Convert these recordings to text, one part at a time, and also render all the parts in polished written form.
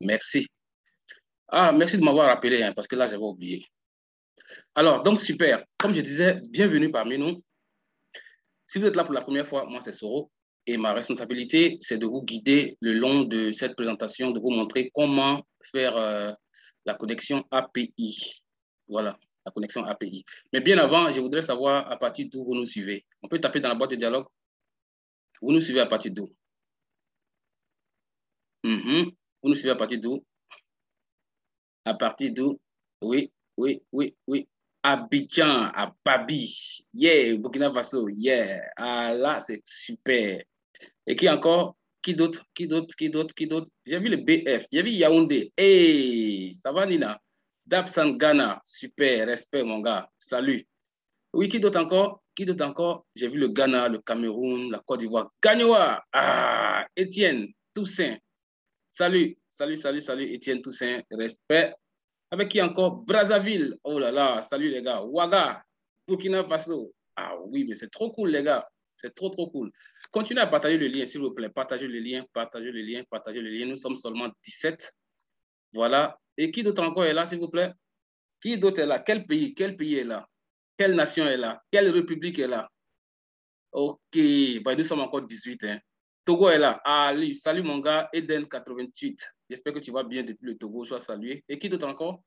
Merci. Ah, merci de m'avoir rappelé, hein, parce que là, j'avais oublié. Alors, donc, super. Comme je disais, bienvenue parmi nous. Si vous êtes là pour la première fois, moi, c'est Soro. Et ma responsabilité, c'est de vous guider le long de cette présentation, de vous montrer comment faire la connexion API. Voilà, la connexion API. Mais bien avant, je voudrais savoir à partir d'où vous nous suivez. On peut taper dans la boîte de dialogue. Vous nous suivez à partir d'où? Vous nous suivez à partir d'où? À partir d'où? Oui, oui, oui, oui. Abidjan, à Babi. Yeah, Burkina Faso. Yeah. Ah, là, c'est super. Et qui encore? Qui d'autre? Qui d'autre? Qui d'autre? Qui d'autre? J'ai vu le BF. J'ai vu Yaoundé. Hey, ça va, Nina? Dapsan Ghana. Super. Respect, mon gars. Salut. Oui, qui d'autre encore? Qui d'autre encore? J'ai vu le Ghana, le Cameroun, la Côte d'Ivoire. Gagnoa. Ah, Étienne Toussaint. Salut, salut, salut, salut, Étienne Toussaint. Respect. Avec qui encore? Brazzaville. Oh là là, salut les gars. Ouaga, Burkina Faso. Ah oui, mais c'est trop cool, les gars. C'est trop, trop cool. Continuez à partager le lien, s'il vous plaît. Partagez le lien, partagez le lien, partagez le lien. Nous sommes seulement 17. Voilà. Et qui d'autre encore est là, s'il vous plaît? Qui d'autre est là? Quel pays? Quel pays est là? Quelle nation est là? Quelle république est là? OK. Ben, nous sommes encore 18. Hein. Togo est là. Ali, salut mon gars. Eden88. J'espère que tu vas bien depuis le Togo. Sois salué. Et qui d'autre encore?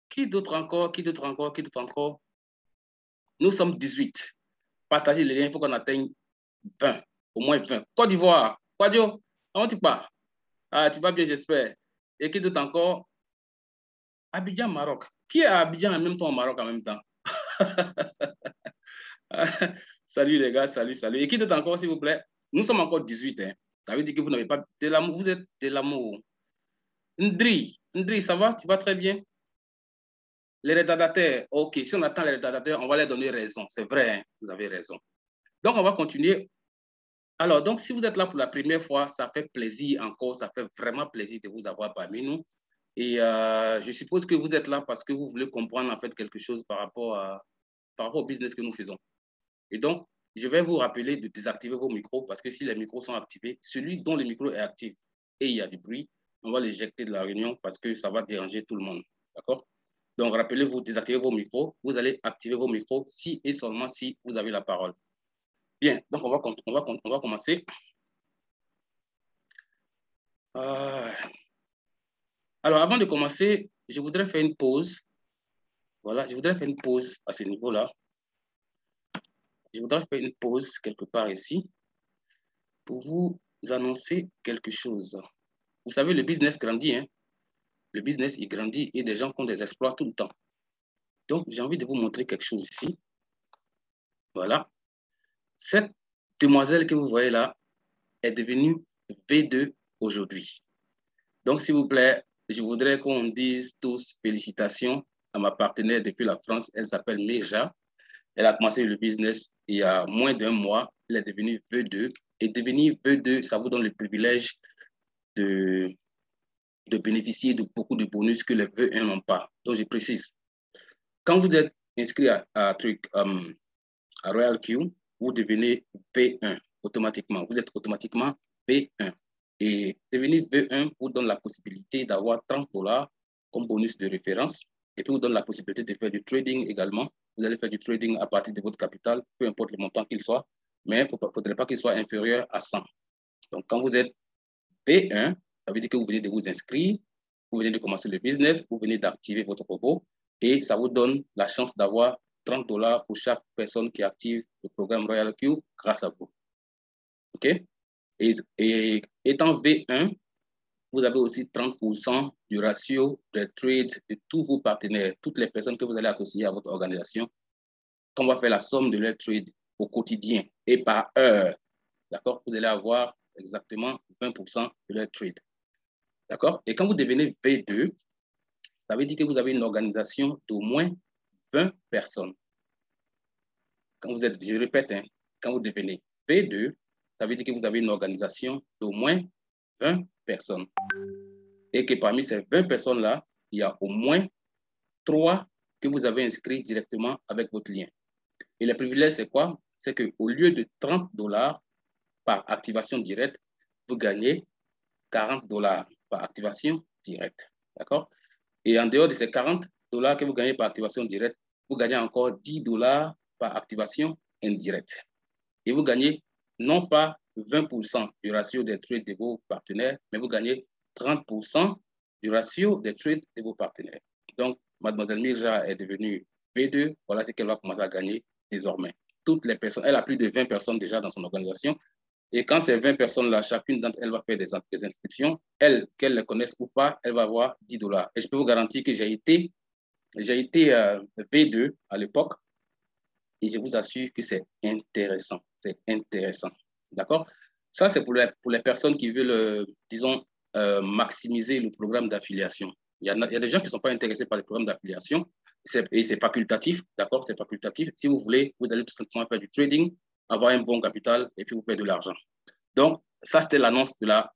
Qui d'autre encore? Qui d'autre encore? Qui d'autre encore? Nous sommes 18. Partagez les liens, il faut qu'on atteigne 20. Au moins 20. Côte d'Ivoire. Quadio, comment tu pars? Ah, tu vas bien, j'espère. Et qui d'autre encore? Abidjan, Maroc. Qui est à Abidjan en même temps au Maroc en même temps? Salut les gars, salut, salut. Et qui d'autre encore, s'il vous plaît? Nous sommes encore 18. Hein. Ça veut dire que vous n'avez pas de l'amour. Vous êtes de l'amour. Ndri, Ndri, ça va? Tu vas très bien? Les retardataires, OK, si on attend les retardataires, on va leur donner raison. C'est vrai, hein, vous avez raison. Donc, on va continuer. Alors, donc, si vous êtes là pour la première fois, ça fait plaisir encore, ça fait vraiment plaisir de vous avoir parmi nous. Et je suppose que vous êtes là parce que vous voulez comprendre en fait quelque chose par rapport au business que nous faisons. Et donc, je vais vous rappeler de désactiver vos micros parce que si les micros sont activés, celui dont le micro est actif et il y a du bruit, on va l'éjecter de la réunion parce que ça va déranger tout le monde. D'accord? Donc, rappelez-vous, désactivez vos micros. Vous allez activer vos micros si et seulement si vous avez la parole. Bien, donc on va commencer. Alors, avant de commencer, je voudrais faire une pause. Voilà, je voudrais faire une pause à ce niveau-là. Je voudrais faire une pause quelque part ici pour vous annoncer quelque chose. Vous savez, le business grandit, hein? Le business, il grandit et des gens font des exploits tout le temps. Donc, j'ai envie de vous montrer quelque chose ici. Voilà. Cette demoiselle que vous voyez là est devenue V2 aujourd'hui. Donc, s'il vous plaît, je voudrais qu'on dise tous félicitations à ma partenaire depuis la France. Elle s'appelle Meja. Elle a commencé le business il y a moins d'un mois. Elle est devenue V2. Et devenir V2, ça vous donne le privilège de bénéficier de beaucoup de bonus que les V1 n'ont pas. Donc, je précise. Quand vous êtes inscrit à Royal Q, vous devenez V1 automatiquement. Vous êtes automatiquement V1. Et devenir V1 vous donne la possibilité d'avoir 30 $ comme bonus de référence et puis vous donne la possibilité de faire du trading également. Vous allez faire du trading à partir de votre capital, peu importe le montant qu'il soit, mais il ne faudrait pas qu'il soit inférieur à 100. Donc, quand vous êtes V1, ça veut dire que vous venez de vous inscrire, vous venez de commencer le business, vous venez d'activer votre robot et ça vous donne la chance d'avoir 30 $ pour chaque personne qui active le programme Royal Q grâce à vous. OK? Et étant V1, vous avez aussi 30% du ratio de trade de tous vos partenaires, toutes les personnes que vous allez associer à votre organisation, qu'on va faire la somme de leurs trades au quotidien et par heure. D'accord? Vous allez avoir exactement 20% de leurs trades. D'accord? Et quand vous devenez V2, ça veut dire que vous avez une organisation d'au moins 20 personnes. Quand vous êtes, je répète, hein, quand vous devenez V2, ça veut dire que vous avez une organisation d'au moins 20 personnes. Et que parmi ces 20 personnes-là, il y a au moins 3 que vous avez inscrits directement avec votre lien. Et le privilège, c'est quoi? C'est qu'au lieu de 30 $ par activation directe, vous gagnez 40 $. par activation directe. D'accord? Et en dehors de ces 40 $ que vous gagnez par activation directe, vous gagnez encore 10 $ par activation indirecte. Et vous gagnez non pas 20% du ratio des trades de vos partenaires, mais vous gagnez 30% du ratio des trades de vos partenaires. Donc, mademoiselle Mirja est devenue V2. Voilà ce qu'elle va commencer à gagner désormais. Toutes les personnes, elle a plus de 20 personnes déjà dans son organisation. Et quand ces 20 personnes-là, chacune d'entre elles va faire des inscriptions, elle, qu'elle les connaisse ou pas, elle va avoir 10 $. Et je peux vous garantir que j'ai été V2 à l'époque. Et je vous assure que c'est intéressant. C'est intéressant. D'accord? Ça, c'est pour les personnes qui veulent, disons, maximiser le programme d'affiliation. Il y a des gens qui ne sont pas intéressés par le programme d'affiliation et c'est facultatif. D'accord? C'est facultatif. Si vous voulez, vous allez tout simplement faire du trading, avoir un bon capital et puis vous faire de l'argent. Donc, ça, c'était l'annonce de la...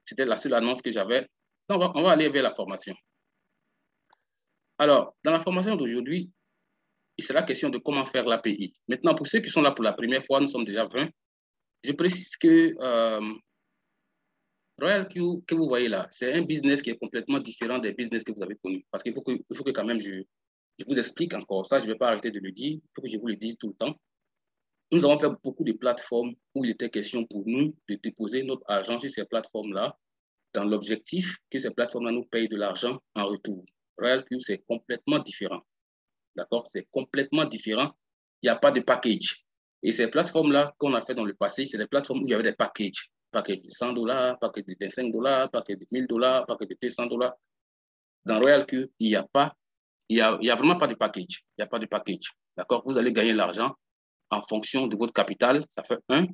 C'était la seule annonce que j'avais. On va aller vers la formation. Alors, dans la formation d'aujourd'hui, il sera question de comment faire l'API. Maintenant, pour ceux qui sont là pour la première fois, nous sommes déjà 20. Je précise que RoyalQ, que vous voyez là, c'est un business qui est complètement différent des business que vous avez connus. Parce qu'il faut que quand même je vous explique encore. Ça, je ne vais pas arrêter de le dire. Il faut que je vous le dise tout le temps. Nous avons fait beaucoup de plateformes où il était question pour nous de déposer notre argent sur ces plateformes-là dans l'objectif que ces plateformes-là nous payent de l'argent en retour. RoyalQ, c'est complètement différent. D'accord? C'est complètement différent. Il n'y a pas de package. Et ces plateformes-là qu'on a fait dans le passé, c'est des plateformes où il y avait des packages. Package de 100 $, package de 25 $, package de 1000 $, package de 200 $. Dans RoyalQ, il n'y a pas, il y a vraiment pas de package. Il n'y a pas de package. D'accord? Vous allez gagner l'argent en fonction de votre capital. Ça fait 1.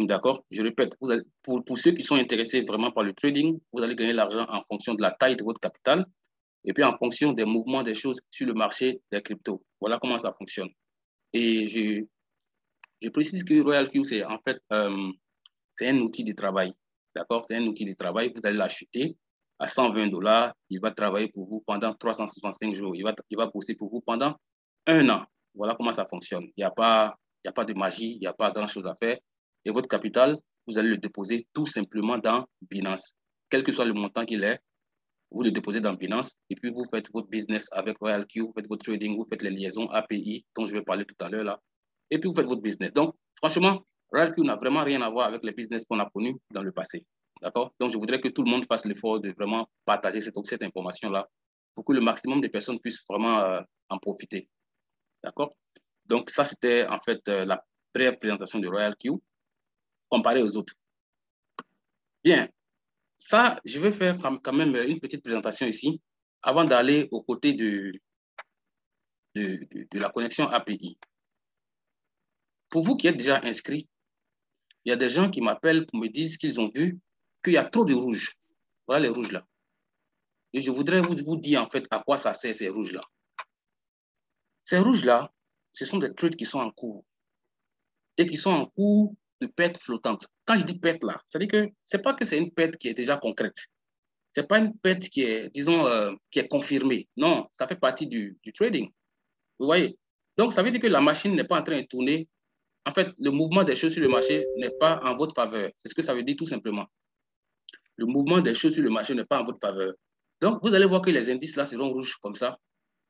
D'accord? Je répète, vous allez, pour ceux qui sont intéressés vraiment par le trading, vous allez gagner l'argent en fonction de la taille de votre capital et puis en fonction des mouvements des choses sur le marché des cryptos. Voilà comment ça fonctionne. Et je précise que RoyalQ, c'est en fait c'est un outil de travail. D'accord? C'est un outil de travail. Vous allez l'acheter à 120 $. Il va travailler pour vous pendant 365 jours. Il va bosser pour vous pendant 1 an. Voilà comment ça fonctionne. Il n'y a pas de magie, il n'y a pas grand-chose à faire. Et votre capital, vous allez le déposer tout simplement dans Binance. Quel que soit le montant qu'il est, vous le déposez dans Binance et puis vous faites votre business avec RoyalQ, vous faites votre trading, vous faites les liaisons API dont je vais parler tout à l'heure là. Et puis vous faites votre business. Donc, franchement, RoyalQ n'a vraiment rien à voir avec les business qu'on a connus dans le passé. D'accord? Donc, je voudrais que tout le monde fasse l'effort de vraiment partager cette information-là pour que le maximum de personnes puissent vraiment en profiter. D'accord? Donc, ça, c'était en fait la brève présentation de RoyalQ comparée aux autres. Bien. Ça, je vais faire quand même une petite présentation ici avant d'aller aux côtés de la connexion API. Pour vous qui êtes déjà inscrits, il y a des gens qui m'appellent pour me dire qu'ils ont vu qu'il y a trop de rouges. Voilà les rouges là. Et je voudrais vous dire en fait à quoi ça sert ces rouges là. Ces rouges là, ce sont des trades qui sont en cours et qui sont en cours de perte flottante. Quand je dis perte là, c'est-à-dire que ce n'est pas que c'est une perte qui est déjà concrète. Ce n'est pas une perte qui est, disons, qui est confirmée. Non, ça fait partie du trading. Vous voyez? Donc, ça veut dire que la machine n'est pas en train de tourner. En fait, le mouvement des choses sur le marché n'est pas en votre faveur. C'est ce que ça veut dire tout simplement. Le mouvement des choses sur le marché n'est pas en votre faveur. Donc, vous allez voir que les indices là seront rouges comme ça.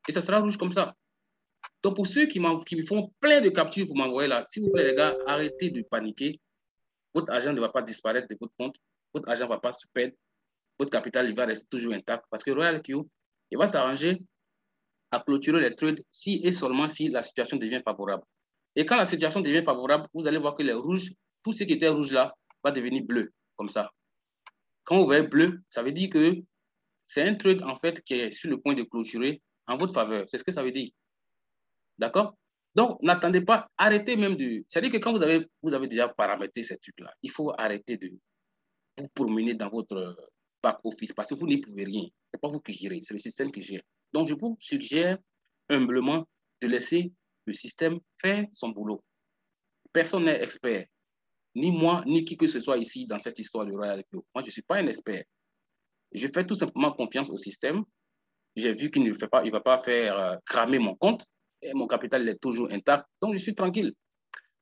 Et ça sera rouge comme ça. Donc, pour ceux qui me font plein de captures pour m'envoyer là, s'il vous plaît, les gars, arrêtez de paniquer. Votre argent ne va pas disparaître de votre compte. Votre argent ne va pas se perdre. Votre capital, il va rester toujours intact. Parce que RoyalQ, il va s'arranger à clôturer les trades si et seulement si la situation devient favorable. Et quand la situation devient favorable, vous allez voir que les rouges, tout ce qui était rouge là, va devenir bleu, comme ça. Quand vous voyez bleu, ça veut dire que c'est un trade en fait qui est sur le point de clôturer en votre faveur. C'est ce que ça veut dire. D'accord? Donc, n'attendez pas, arrêtez même de... C'est-à-dire que quand vous avez déjà paramétré ces trucs-là, il faut arrêter de vous promener dans votre back-office parce que vous n'y pouvez rien. Ce n'est pas vous qui gérez, c'est le système qui gère. Donc, je vous suggère humblement de laisser le système faire son boulot. Personne n'est expert. Ni moi, ni qui que ce soit ici dans cette histoire de RoyalQ. Moi, je ne suis pas un expert. Je fais tout simplement confiance au système. J'ai vu qu'il ne va pas faire cramer mon compte et mon capital est toujours intact. Donc, je suis tranquille.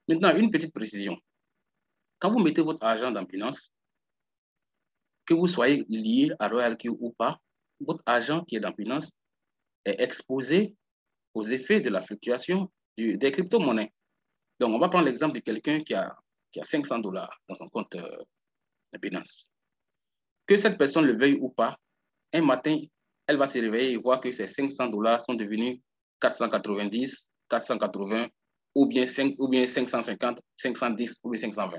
Maintenant, une petite précision. Quand vous mettez votre argent dans Binance, que vous soyez lié à RoyalQ ou pas, votre agent qui est dans Binance est exposé aux effets de la fluctuation des crypto-monnaies. Donc, on va prendre l'exemple de quelqu'un qui a $500 dans son compte de Binance. Que cette personne le veuille ou pas, un matin, elle va se réveiller et voir que ces $500 sont devenus 490, 480, ou bien 550, 510 ou bien 520.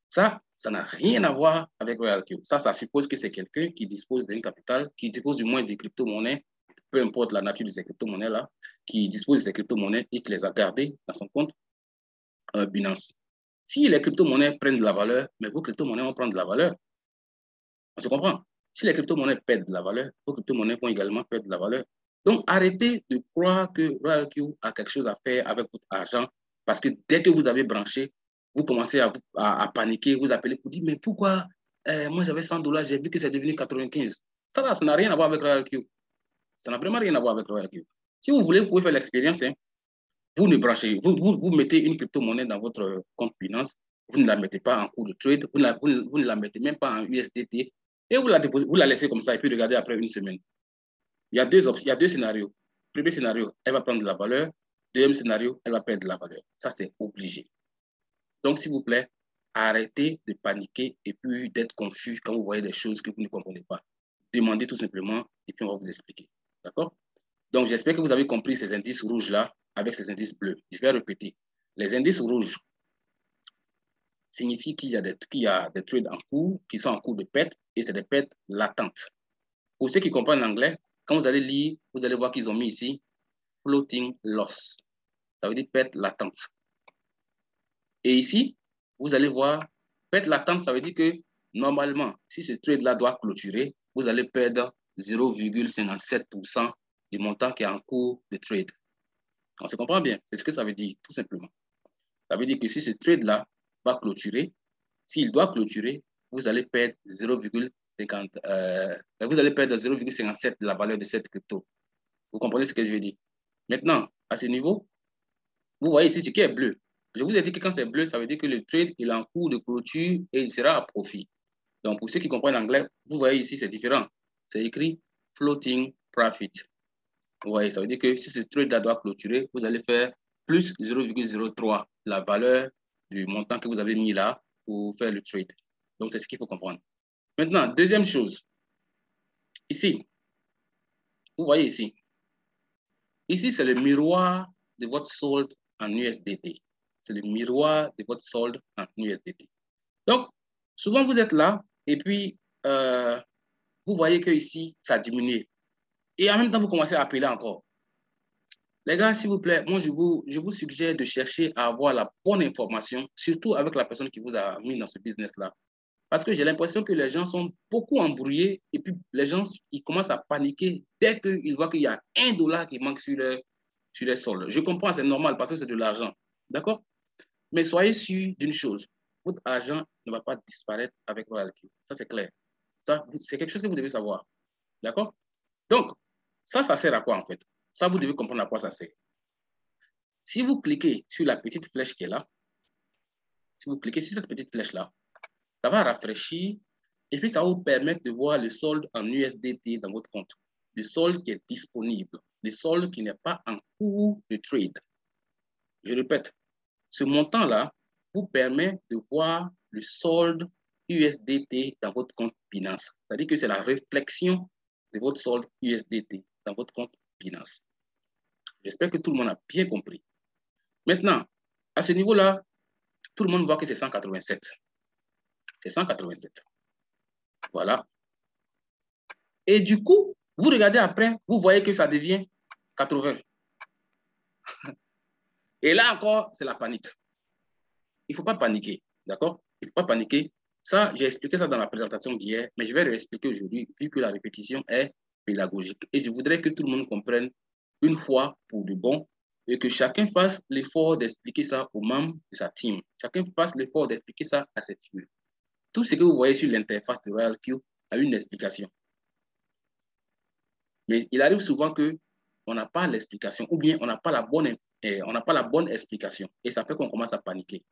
Ça n'a rien à voir avec RoyalQ. Ça suppose que c'est quelqu'un qui dispose d'un capital, qui dispose du moins des crypto-monnaies, peu importe la nature de ces crypto-monnaies-là, qui dispose de ces crypto-monnaies et qui les a gardées dans son compte Binance. Si les crypto-monnaies prennent de la valeur, mais vos crypto-monnaies vont prendre de la valeur. On se comprend? Si les crypto-monnaies perdent de la valeur, vos crypto-monnaies vont également perdre de la valeur. Donc, arrêtez de croire que RoyalQ a quelque chose à faire avec votre argent parce que dès que vous avez branché, vous commencez à paniquer, vous appelez pour dire, mais pourquoi moi j'avais $100, j'ai vu que c'est devenu 95. Ça n'a rien à voir avec RoyalQ. Ça n'a vraiment rien à voir avec RoyalQ. Si vous voulez, vous pouvez faire l'expérience. Hein. Vous ne branchez, vous mettez une crypto-monnaie dans votre compte Binance, vous ne la mettez pas en cours de trade, vous ne la mettez même pas en USDT, et vous la déposez, vous la laissez comme ça, et puis regardez après une semaine. Il y a deux scénarios. Premier scénario, elle va prendre de la valeur. Deuxième scénario, elle va perdre de la valeur. Ça, c'est obligé. Donc, s'il vous plaît, arrêtez de paniquer et puis d'être confus quand vous voyez des choses que vous ne comprenez pas. Demandez tout simplement, et puis on va vous expliquer. D'accord? Donc, j'espère que vous avez compris ces indices rouges-là avec ces indices bleus. Je vais répéter. Les indices rouges signifient qu'il y a des trades en cours qui sont en cours de perte et c'est des pertes latentes. Pour ceux qui comprennent l'anglais, quand vous allez lire, vous allez voir qu'ils ont mis ici floating loss. Ça veut dire perte latente. Et ici, vous allez voir perte latente, ça veut dire que normalement, si ce trade-là doit clôturer, vous allez perdre 0,57% du montant qui est en cours de trade. On se comprend bien, c'est ce que ça veut dire, tout simplement. Ça veut dire que si ce trade-là va clôturer, s'il doit clôturer, vous allez perdre 0,57 de la valeur de cette crypto. Vous comprenez ce que je veux dire? Maintenant, à ce niveau, vous voyez ici ce qui est bleu. Je vous ai dit que quand c'est bleu, ça veut dire que le trade est en cours de clôture et il sera à profit. Donc, pour ceux qui comprennent l'anglais, vous voyez ici, c'est différent. C'est écrit floating profit. Vous voyez, ça veut dire que si ce trade-là doit clôturer, vous allez faire plus 0,03 la valeur du montant que vous avez mis là pour faire le trade. Donc, c'est ce qu'il faut comprendre. Maintenant, deuxième chose. Ici, vous voyez ici. Ici, c'est le miroir de votre solde en USDT. C'est le miroir de votre solde en USDT. Donc, souvent, vous êtes là et puis, vous voyez que ici, ça diminue. Et en même temps, vous commencez à appeler encore. Les gars, s'il vous plaît, moi, je vous suggère de chercher à avoir la bonne information, surtout avec la personne qui vous a mis dans ce business-là. Parce que j'ai l'impression que les gens sont beaucoup embrouillés et puis les gens, ils commencent à paniquer dès qu'ils voient qu'il y a $1 qui manque sur les soldes. Je comprends, c'est normal parce que c'est de l'argent. D'accord? Mais soyez sûr d'une chose, votre argent ne va pas disparaître avec RoyalQ. Ça, c'est clair. Ça, c'est quelque chose que vous devez savoir. D'accord? Donc, ça sert à quoi en fait? Ça, vous devez comprendre à quoi ça sert. Si vous cliquez sur la petite flèche qui est là, si vous cliquez sur cette petite flèche-là, ça va rafraîchir et puis ça va vous permettre de voir le solde en USDT dans votre compte. Le solde qui est disponible, le solde qui n'est pas en cours de trade. Je répète, ce montant-là vous permet de voir le solde USDT dans votre compte Binance. C'est-à-dire que c'est la réflexion de votre solde USDT dans votre compte Binance. J'espère que tout le monde a bien compris. Maintenant, à ce niveau-là, tout le monde voit que c'est 187. C'est 187. Voilà. Et du coup, vous regardez après, vous voyez que ça devient 80. Et là encore, c'est la panique. Il ne faut pas paniquer, d'accord? Il ne faut pas paniquer. Ça, j'ai expliqué ça dans la présentation d'hier, mais je vais réexpliquer aujourd'hui, vu que la répétition est pédagogique. Et je voudrais que tout le monde comprenne une fois pour de bon et que chacun fasse l'effort d'expliquer ça aux membres de sa team. Chacun fasse l'effort d'expliquer ça à ses filles. Tout ce que vous voyez sur l'interface de RoyalQ a une explication. Mais il arrive souvent qu'on n'a pas l'explication ou bien on n'a pas la bonne explication. Et ça fait qu'on commence à paniquer.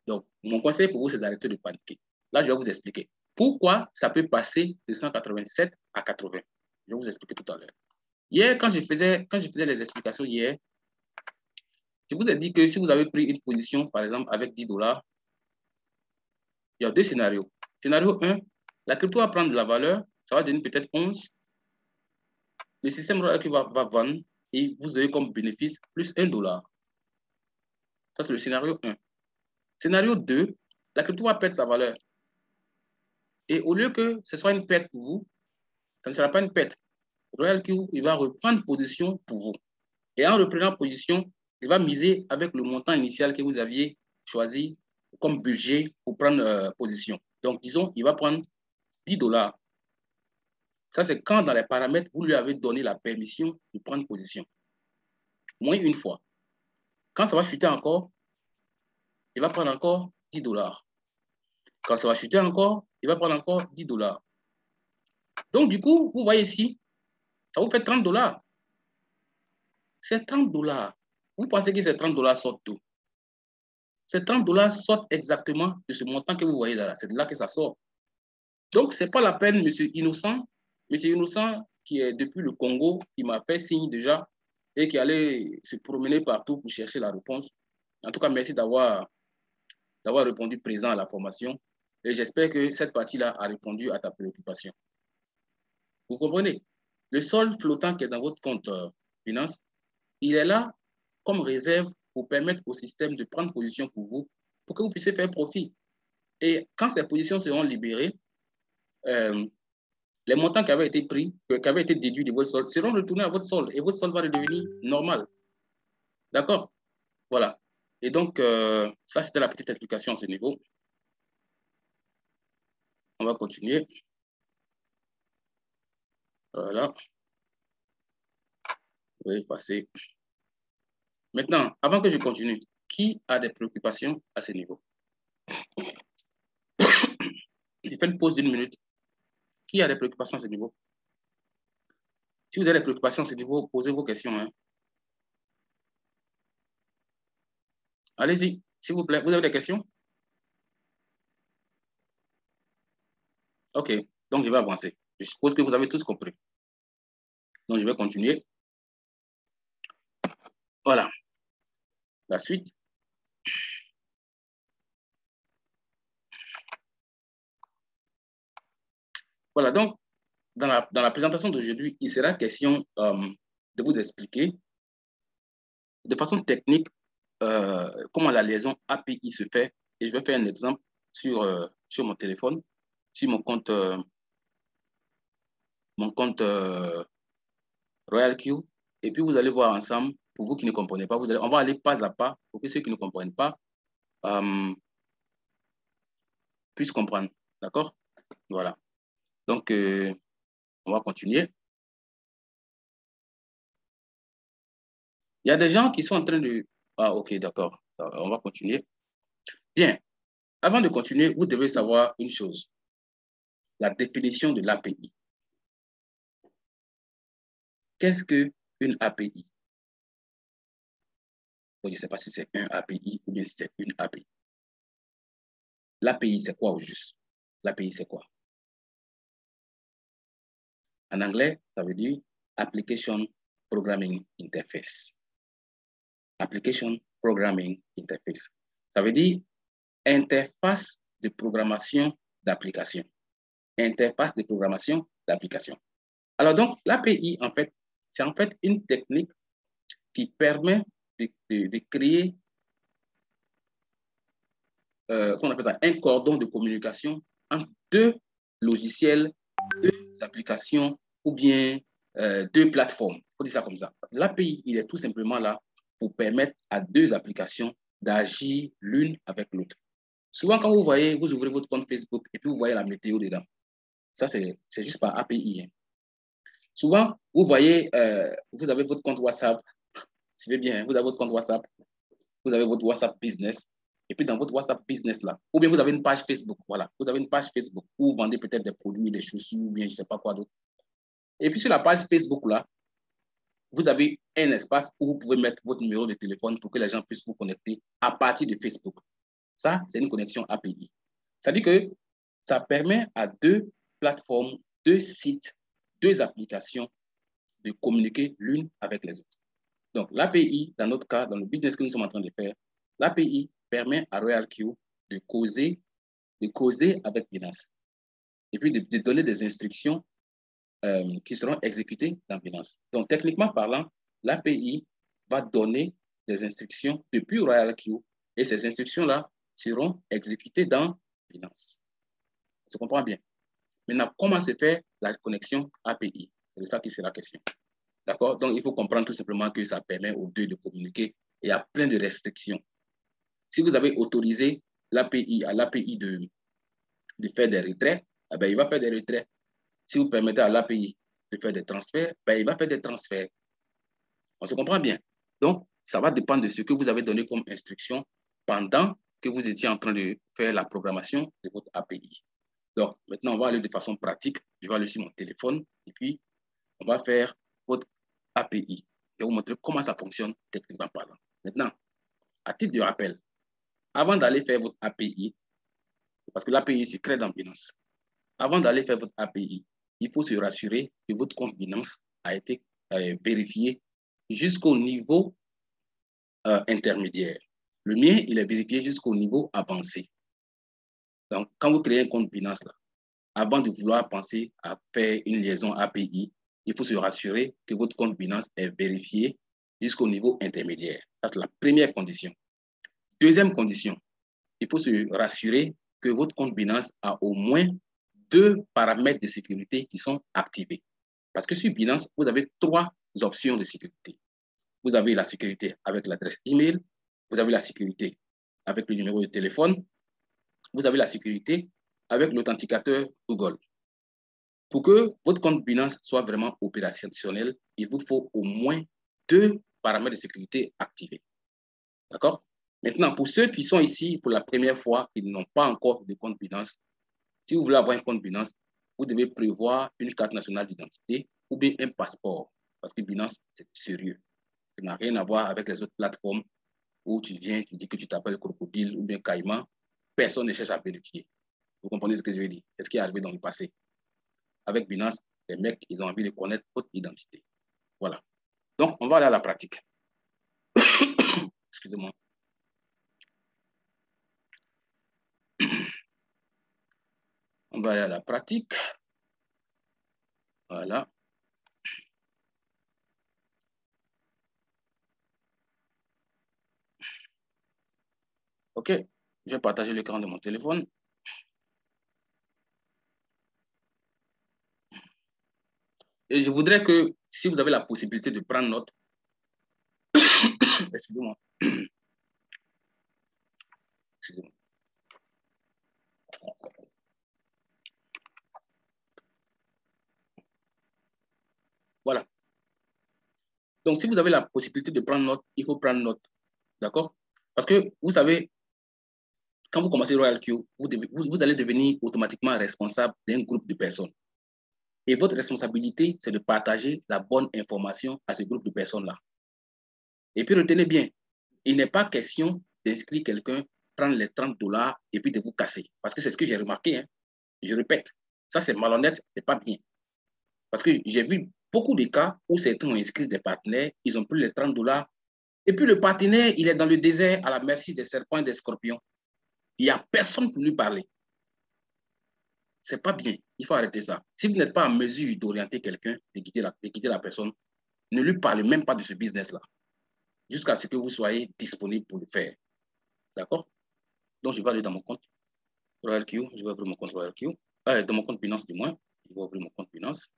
Donc, mon conseil pour vous, c'est d'arrêter de paniquer. Là, je vais vous expliquer. Pourquoi ça peut passer de 187 à 80? Je vais vous expliquer tout à l'heure. Hier, quand je faisais les explications hier, je vous ai dit que si vous avez pris une position, par exemple, avec 10 $, il y a deux scénarios. Scénario 1, la crypto va prendre de la valeur, ça va donner peut-être 11. Le système va vendre et vous avez comme bénéfice plus 1 $. Ça, c'est le scénario 1. Scénario 2, la crypto va perdre sa valeur. Et au lieu que ce soit une perte pour vous, ça ne sera pas une perte. RoyalQ, il va reprendre position pour vous. Et en reprenant position, il va miser avec le montant initial que vous aviez choisi comme budget pour prendre position. Donc, disons, il va prendre 10 $. Ça, c'est quand dans les paramètres, vous lui avez donné la permission de prendre position. Moins une fois. Quand ça va chuter encore, il va prendre encore 10 $. Quand ça va chuter encore, il va prendre encore 10 $. Donc, du coup, vous voyez ici, ça vous fait 30 $. C'est 30 $. Vous pensez que ces 30 $ sortent d'où? Ces 30 $ sortent exactement de ce montant que vous voyez là. C'est de là que ça sort. Donc, ce n'est pas la peine, M. Innocent. M. Innocent, qui est depuis le Congo, qui m'a fait signe déjà et qui allait se promener partout pour chercher la réponse. En tout cas, merci d'avoir répondu présent à la formation. Et j'espère que cette partie-là a répondu à ta préoccupation. Vous comprenez? Le solde flottant qui est dans votre compte finance, il est là comme réserve pour permettre au système de prendre position pour vous, pour que vous puissiez faire profit. Et quand ces positions seront libérées, les montants qui avaient été pris, qui avaient été déduits de votre solde, seront retournés à votre solde et votre solde va redevenir normal. D'accord? Voilà. Et donc, ça, c'était la petite explication à ce niveau. On va continuer. Voilà. Oui, passer. Maintenant, avant que je continue, qui a des préoccupations à ce niveau? Je fais une pause d'une minute. Qui a des préoccupations à ce niveau? Si vous avez des préoccupations à ce niveau, posez vos questions. Hein. Allez-y, s'il vous plaît. Vous avez des questions? OK. Donc, je vais avancer. Je suppose que vous avez tous compris. Donc, je vais continuer. Voilà. La suite. Voilà. Donc, dans la présentation d'aujourd'hui, il sera question de vous expliquer de façon technique comment la liaison API se fait. Et je vais faire un exemple sur mon téléphone, sur mon compte RoyalQ. Et puis, vous allez voir ensemble, pour vous qui ne comprenez pas, on va aller pas à pas pour que ceux qui ne comprennent pas puissent comprendre. D'accord? Voilà. Donc, on va continuer. Il y a des gens qui sont en train de... Ah, OK, d'accord. On va continuer. Bien. Avant de continuer, vous devez savoir une chose. La définition de l'API. Qu'est-ce qu'une API? Je ne sais pas si c'est un API ou bien si c'est une API. L'API, c'est quoi au juste? L'API, c'est quoi? En anglais, ça veut dire Application Programming Interface. Application Programming Interface. Ça veut dire interface de programmation d'application. Interface de programmation d'application. Alors donc, l'API, en fait, c'est en fait une technique qui permet de créer qu'on appelle ça, un cordon de communication entre deux logiciels, deux applications ou bien deux plateformes. Il faut dire ça comme ça. L'API, il est tout simplement là pour permettre à deux applications d'agir l'une avec l'autre. Souvent, quand vous voyez, vous ouvrez votre compte Facebook et puis vous voyez la météo dedans. Ça, c'est juste par API. Hein. Souvent, vous voyez, vous avez votre compte WhatsApp. Suivez bien, vous avez votre compte WhatsApp. Vous avez votre WhatsApp Business. Et puis, dans votre WhatsApp Business, là, ou bien vous avez une page Facebook. Voilà, vous avez une page Facebook où vous vendez peut-être des produits, des chaussures, ou bien je ne sais pas quoi d'autre. Et puis, sur la page Facebook, là, vous avez un espace où vous pouvez mettre votre numéro de téléphone pour que les gens puissent vous connecter à partir de Facebook. Ça, c'est une connexion API. Ça dit que Ça permet à deux plateformes, deux sites, deux applications de communiquer l'une avec les autres. Donc, l'API, dans notre cas, dans le business que nous sommes en train de faire, l'API permet à RoyalQ de causer avec Binance et puis de donner des instructions qui seront exécutées dans Binance. Donc, techniquement parlant, l'API va donner des instructions depuis RoyalQ et ces instructions-là seront exécutées dans Binance. Ça se comprend bien. Maintenant, comment se fait la connexion API? C'est de ça qui sera question. D'accord? Donc, il faut comprendre tout simplement que ça permet aux deux de communiquer. Il y a plein de restrictions. Si vous avez autorisé l'API à l'API de faire des retraits, eh bien, il va faire des retraits. Si vous permettez à l'API de faire des transferts, ben, il va faire des transferts. On se comprend bien. Donc, ça va dépendre de ce que vous avez donné comme instruction pendant que vous étiez en train de faire la programmation de votre API. Donc, maintenant, on va aller de façon pratique. Je vais aller sur mon téléphone et puis on va faire votre API. Je vais vous montrer comment ça fonctionne techniquement parlant. Maintenant, à titre de rappel, avant d'aller faire votre API, parce que l'API se crée dans Binance, avant d'aller faire votre API, il faut se rassurer que votre compte Binance a été vérifié jusqu'au niveau intermédiaire. Le mien, il est vérifié jusqu'au niveau avancé. Donc, quand vous créez un compte Binance, là, avant de vouloir penser à faire une liaison API, il faut se rassurer que votre compte Binance est vérifié jusqu'au niveau intermédiaire. Ça, c'est la première condition. Deuxième condition, il faut se rassurer que votre compte Binance a au moins 2 paramètres de sécurité qui sont activés. Parce que sur Binance, vous avez 3 options de sécurité. Vous avez la sécurité avec l'adresse email, vous avez la sécurité avec le numéro de téléphone, vous avez la sécurité avec l'authenticateur Google. Pour que votre compte Binance soit vraiment opérationnel, il vous faut au moins 2 paramètres de sécurité activés. D'accord? Maintenant, pour ceux qui sont ici pour la première fois et n'ont pas encore de compte Binance, si vous voulez avoir un compte Binance, vous devez prévoir une carte nationale d'identité ou bien un passeport. Parce que Binance, c'est sérieux. Ça n'a rien à voir avec les autres plateformes où tu viens, tu dis que tu t'appelles Crocodile ou bien Caïman. Personne ne cherche à vérifier. Vous comprenez ce que je veux dire? C'est ce qui est arrivé dans le passé. Avec Binance, les mecs, ils ont envie de connaître votre identité. Voilà. Donc, on va aller à la pratique. Excusez-moi. On va aller à la pratique. Voilà. OK. Je vais partager l'écran de mon téléphone. Et je voudrais que, si vous avez la possibilité de prendre note, excusez-moi. Excusez-moi. Voilà. Donc, si vous avez la possibilité de prendre note, il faut prendre note. D'accord? Parce que, vous savez, quand vous commencez RoyalQ, vous allez devenir automatiquement responsable d'un groupe de personnes. Et votre responsabilité, c'est de partager la bonne information à ce groupe de personnes-là. Et puis, retenez bien, il n'est pas question d'inscrire quelqu'un, prendre les $30 et puis de vous casser. Parce que c'est ce que j'ai remarqué. Hein. Je répète, ça c'est malhonnête, c'est pas bien. Parce que j'ai vu beaucoup de cas où certains ont inscrit des partenaires, ils ont pris les $30 et puis le partenaire, il est dans le désert à la merci des serpents et des scorpions. Il n'y a personne pour lui parler. C'est pas bien. Il faut arrêter ça. Si vous n'êtes pas en mesure d'orienter quelqu'un, de guider la personne, ne lui parlez même pas de ce business-là. Jusqu'à ce que vous soyez disponible pour le faire. D'accord? Donc, je vais aller dans mon compte RoyalQ. Je vais ouvrir mon compte RoyalQ. Dans mon compte Binance, du moins. Je vais ouvrir mon compte Binance.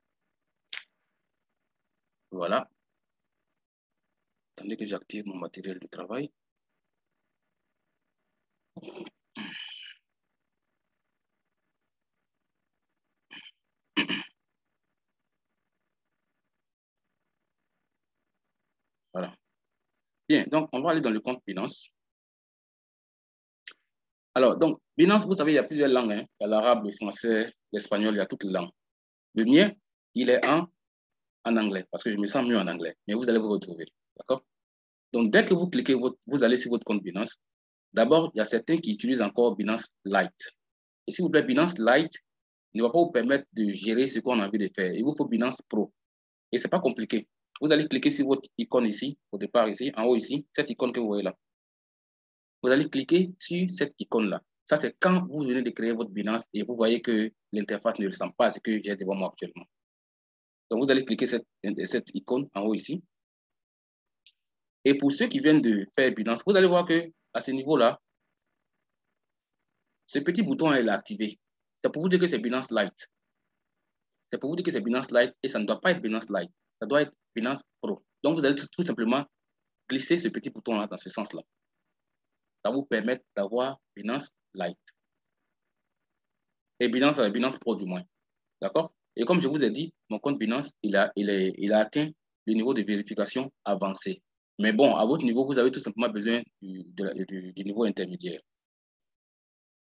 Voilà. Attendez que j'active mon matériel de travail. Voilà. Bien, donc on va aller dans le compte Binance. Alors, donc, Binance, vous savez, il y a plusieurs langues. Hein. Il y a l'arabe, le français, l'espagnol, il y a toutes les langues. Le mien, il est en anglais, parce que je me sens mieux en anglais. Mais vous allez vous retrouver. D'accord? Donc, dès que vous cliquez, vous allez sur votre compte Binance. D'abord, il y a certains qui utilisent encore Binance Lite. Et s'il vous plaît, Binance Lite ne va pas vous permettre de gérer ce qu'on a envie de faire. Il vous faut Binance Pro. Et ce n'est pas compliqué. Vous allez cliquer sur votre icône ici, au départ ici, en haut ici, cette icône que vous voyez là. Vous allez cliquer sur cette icône-là. Ça, c'est quand vous venez de créer votre Binance et vous voyez que l'interface ne ressemble pas à ce que j'ai devant moi actuellement. Donc, vous allez cliquer cette icône en haut ici. Et pour ceux qui viennent de faire Binance, vous allez voir que à ce niveau-là, ce petit bouton est activé. C'est pour vous dire que c'est Binance Lite. C'est pour vous dire que c'est Binance Lite et ça ne doit pas être Binance Lite. Ça doit être Binance Pro. Donc, vous allez tout simplement glisser ce petit bouton-là dans ce sens-là. Ça vous permet d'avoir Binance Lite. Et Binance Pro du moins. D'accord? Et comme je vous ai dit, mon compte Binance, il a atteint le niveau de vérification avancé. Mais bon, à votre niveau, vous avez tout simplement besoin du niveau intermédiaire.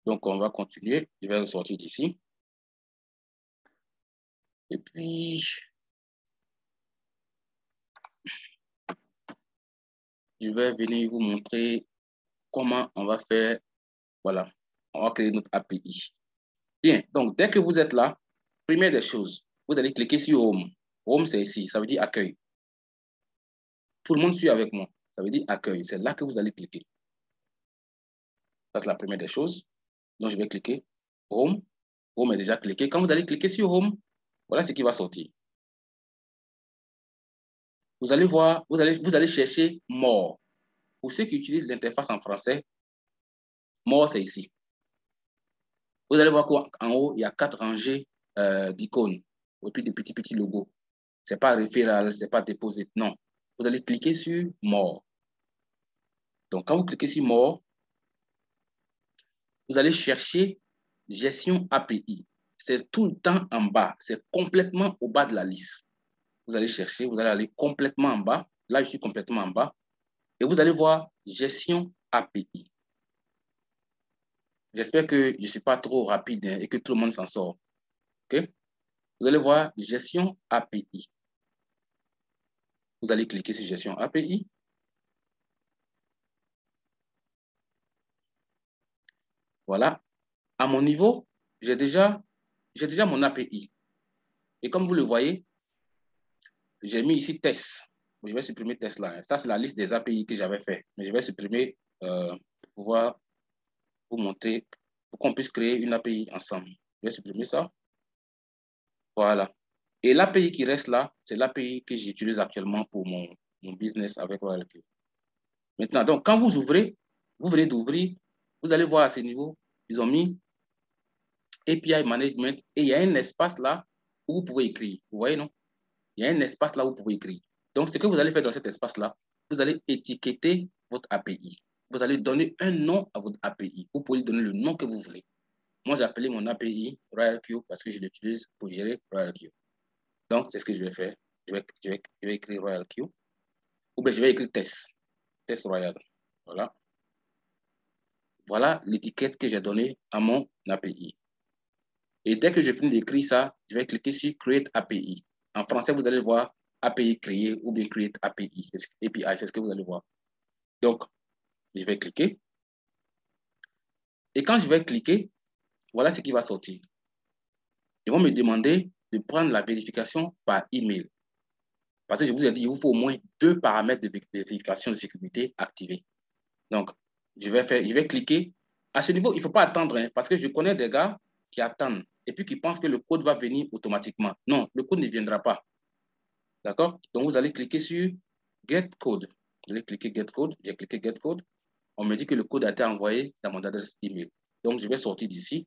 Donc, on va continuer. Je vais ressortir d'ici. Et puis, je vais venir vous montrer comment on va faire. Voilà, on va créer notre API. Bien, donc, dès que vous êtes là, première des choses, vous allez cliquer sur Home. Home, c'est ici, ça veut dire accueil. Tout le monde suit avec moi. Ça veut dire accueil. C'est là que vous allez cliquer. Ça, c'est la première des choses. Donc, je vais cliquer Home. Home est déjà cliqué. Quand vous allez cliquer sur Home, voilà ce qui va sortir. Vous allez voir, vous allez chercher More. Pour ceux qui utilisent l'interface en français, More, c'est ici. Vous allez voir qu'en haut, il y a 4 rangées d'icônes. Et puis des petits logos. Ce n'est pas referral, ce n'est pas deposit. Non. Vous allez cliquer sur More. Donc, quand vous cliquez sur More, vous allez chercher Gestion API. C'est tout le temps en bas. C'est complètement au bas de la liste. Vous allez chercher, vous allez aller complètement en bas. Là, je suis complètement en bas. Et vous allez voir Gestion API. J'espère que je ne suis pas trop rapide et que tout le monde s'en sort. OK? Vous allez voir Gestion API. Vous allez cliquer sur Gestion API. Voilà. À mon niveau, j'ai déjà mon API. Et comme vous le voyez, j'ai mis ici test. Je vais supprimer test là. Ça, c'est la liste des API que j'avais fait. Mais je vais supprimer pour pouvoir vous montrer, pour qu'on puisse créer une API ensemble. Je vais supprimer ça. Voilà. Et l'API qui reste là, c'est l'API que j'utilise actuellement pour mon business avec RoyalQ. Maintenant, donc, quand vous ouvrez, vous venez d'ouvrir, vous allez voir à ce niveau, ils ont mis API Management et il y a un espace là où vous pouvez écrire. Vous voyez, non? Il y a un espace là où vous pouvez écrire. Donc, ce que vous allez faire dans cet espace-là, vous allez étiqueter votre API. Vous allez donner un nom à votre API. Vous pouvez donner le nom que vous voulez. Moi, j'ai appelé mon API RoyalQ parce que je l'utilise pour gérer RoyalQ. Donc, c'est ce que je vais faire. Je vais écrire RoyalQ. Ou bien je vais écrire test Royal. Voilà. Voilà l'étiquette que j'ai donnée à mon API. Et dès que je finis d'écrire ça, je vais cliquer sur Create API. En français, vous allez voir API créé ou bien Create API. API, c'est ce que vous allez voir. Donc, je vais cliquer. Et quand je vais cliquer, voilà ce qui va sortir. Ils vont me demander de prendre la vérification par email. Parce que je vous ai dit, il vous faut au moins 2 paramètres de vérification de sécurité activés. Donc, je vais cliquer. À ce niveau, il ne faut pas attendre, hein, parce que je connais des gars qui attendent et puis qui pensent que le code va venir automatiquement. Non, le code ne viendra pas. D'accord? Donc, vous allez cliquer sur Get Code. Vous allez cliquer Get Code. J'ai cliqué Get Code. On me dit que le code a été envoyé dans mon adresse email. Donc, je vais sortir d'ici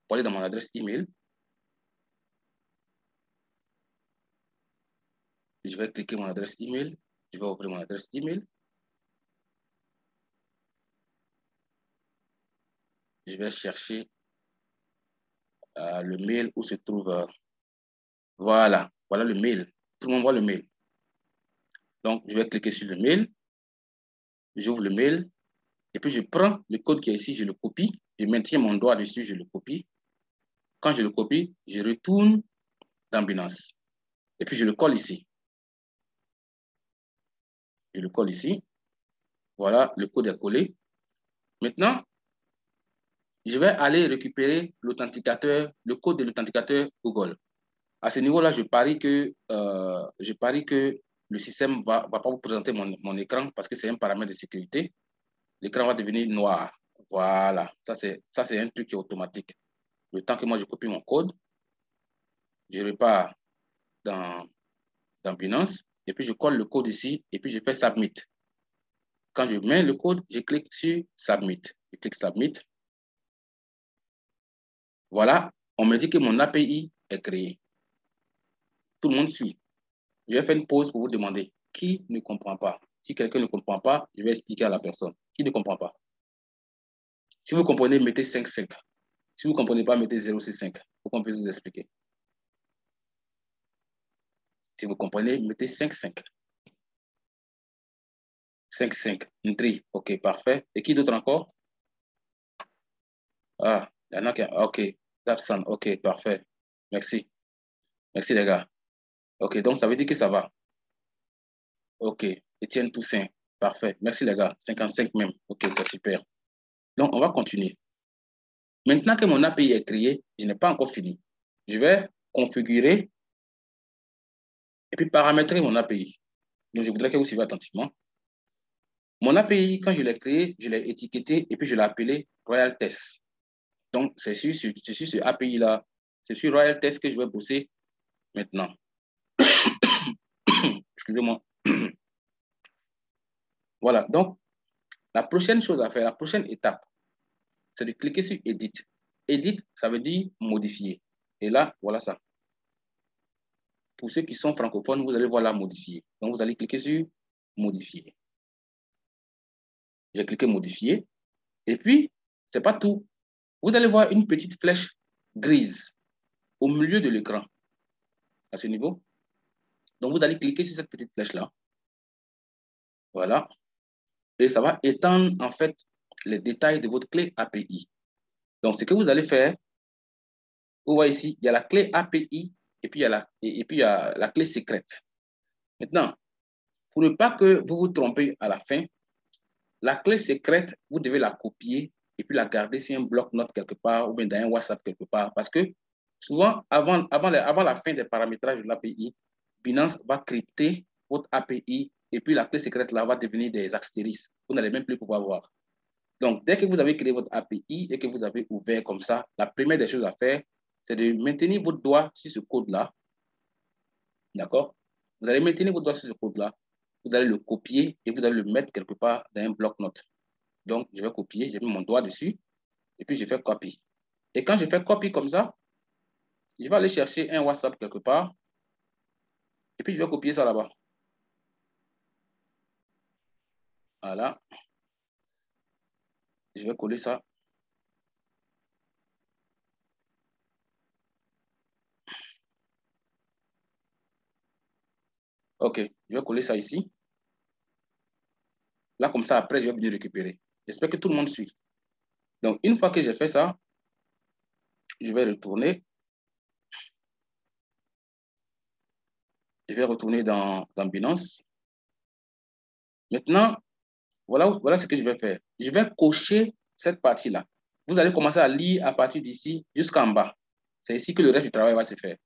pour aller dans mon adresse email. Je vais cliquer mon adresse email. Je vais ouvrir mon adresse email. Je vais chercher le mail où se trouve. Voilà le mail. Tout le monde voit le mail. Donc, je vais cliquer sur le mail. J'ouvre le mail. Et puis, je prends le code qui est ici, je le copie. Je maintiens mon doigt dessus, je le copie. Quand je le copie, je retourne dans Binance. Et puis, je le colle ici. Je le colle ici. Voilà, le code est collé. Maintenant, je vais aller récupérer l'authenticateur, le code de l'authenticateur Google. À ce niveau-là, je parie que le système ne va pas vous présenter mon écran parce que c'est un paramètre de sécurité. L'écran va devenir noir. Voilà, ça c'est un truc qui est automatique. Le temps que moi je copie mon code, je repars dans Binance et puis je colle le code ici et puis je fais Submit. Quand je mets le code, je clique sur Submit. Je clique Submit. Voilà, on me dit que mon API est créé. Tout le monde suit. Je vais faire une pause pour vous demander qui ne comprend pas. Si quelqu'un ne comprend pas, je vais expliquer à la personne. Qui ne comprend pas? Si vous comprenez, mettez 5,5. Si vous ne comprenez pas, mettez 0,65 pour qu'on puisse vous expliquer. Si vous comprenez, mettez 5,5. 5,5. Ndri. OK, parfait. Et qui d'autre encore? Ah, il y en a qui... OK. Dabsan. OK, parfait. Merci. Merci, les gars. OK, donc ça veut dire que ça va. OK. Étienne Toussaint. Parfait. Merci, les gars. 55 même. OK, c'est super. Donc, on va continuer. Maintenant que mon API est créé, je n'ai pas encore fini. Je vais configurer et puis paramétrer mon API. Donc, je voudrais que vous suivez attentivement. Mon API, quand je l'ai créé, je l'ai étiqueté et puis je l'ai appelé Royal Test. Donc, c'est sur ce API-là, c'est sur Royal Test que je vais bosser maintenant. Excusez-moi. Voilà, donc, la prochaine chose à faire, la prochaine étape, c'est de cliquer sur Edit. Edit, ça veut dire modifier. Et là, voilà ça. Pour ceux qui sont francophones, vous allez voir là modifier. Donc, vous allez cliquer sur modifier. J'ai cliqué modifier. Et puis, ce n'est pas tout. Vous allez voir une petite flèche grise au milieu de l'écran. À ce niveau. Donc, vous allez cliquer sur cette petite flèche-là. Voilà. Et ça va étendre, en fait, les détails de votre clé API. Donc, ce que vous allez faire, vous voyez ici, il y a la clé API et puis il y a la clé secrète. Maintenant, pour ne pas que vous vous trompez à la fin, la clé secrète, vous devez la copier et puis la garder sur un bloc-notes quelque part ou bien dans un WhatsApp quelque part. Parce que souvent, avant la fin des paramétrages de l'API, Binance va crypter votre API et puis la clé secrète là va devenir des astérisques. Vous n'allez même plus pouvoir voir. Donc, dès que vous avez créé votre API et que vous avez ouvert comme ça, la première des choses à faire, c'est de maintenir votre doigt sur ce code-là. D'accord? Vous allez maintenir votre doigt sur ce code-là. Vous allez le copier et vous allez le mettre quelque part dans un bloc-notes. Donc, je vais copier, j'ai mis mon doigt dessus et puis je fais copie. Et quand je fais copie comme ça, je vais aller chercher un WhatsApp quelque part et puis je vais copier ça là-bas. Voilà. Je vais coller ça. OK, je vais coller ça ici. Là, comme ça, après, je vais venir récupérer. J'espère que tout le monde suit. Donc, une fois que j'ai fait ça, je vais retourner. Je vais retourner dans Binance. Maintenant, voilà ce que je vais faire. Je vais cocher cette partie-là. Vous allez commencer à lire à partir d'ici jusqu'en bas. C'est ici que le reste du travail va se faire.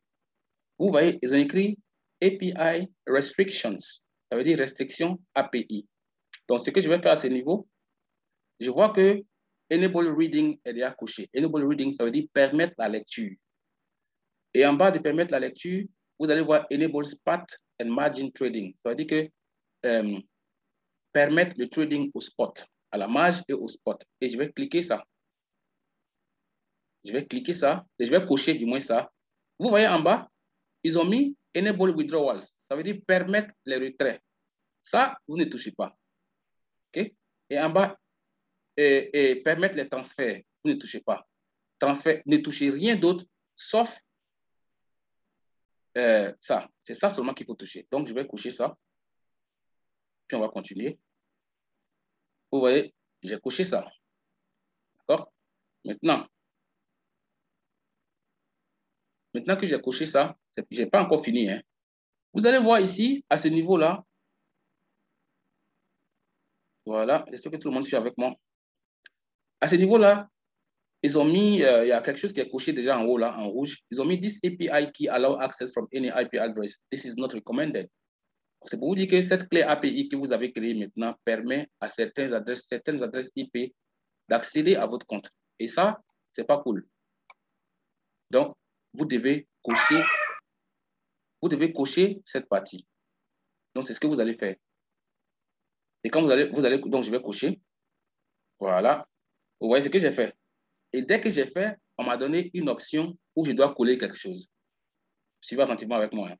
Vous voyez, ils ont écrit API Restrictions. Ça veut dire restriction API. Donc, ce que je vais faire à ce niveau, je vois que Enable Reading est déjà coché. Enable Reading, ça veut dire permettre la lecture. Et en bas de permettre la lecture, vous allez voir Enable Spot and Margin Trading. Ça veut dire que permettre le trading au spot, à la marge et au spot. Et je vais cliquer ça. Je vais cliquer ça et je vais cocher du moins ça. Vous voyez en bas, ils ont mis Enable Withdrawals. Ça veut dire permettre les retraits. Ça, vous ne touchez pas. OK? Et en bas, et permettre les transferts. Vous ne touchez pas. Transfert, ne touchez rien d'autre sauf ça. C'est ça seulement qu'il faut toucher. Donc, je vais cocher ça. Puis, on va continuer. Vous voyez, j'ai coché ça. D'accord? Maintenant que j'ai coché ça, je n'ai pas encore fini. Hein. Vous allez voir ici, à ce niveau-là, voilà, j'espère que tout le monde suit avec moi. À ce niveau-là, ils ont mis, il y a quelque chose qui est coché déjà en haut, là, en rouge. Ils ont mis this API key allow access from any IP address. This is not recommended. C'est pour vous dire que cette clé API que vous avez créée maintenant permet à certaines adresses IP d'accéder à votre compte. Et ça, c'est pas cool. Donc, vous devez cocher cette partie. Donc, c'est ce que vous allez faire. Et quand vous allez, donc je vais cocher. Voilà. Vous voyez ce que j'ai fait. Et dès que j'ai fait, on m'a donné une option où je dois coller quelque chose. Suivez attentivement avec moi. Hein.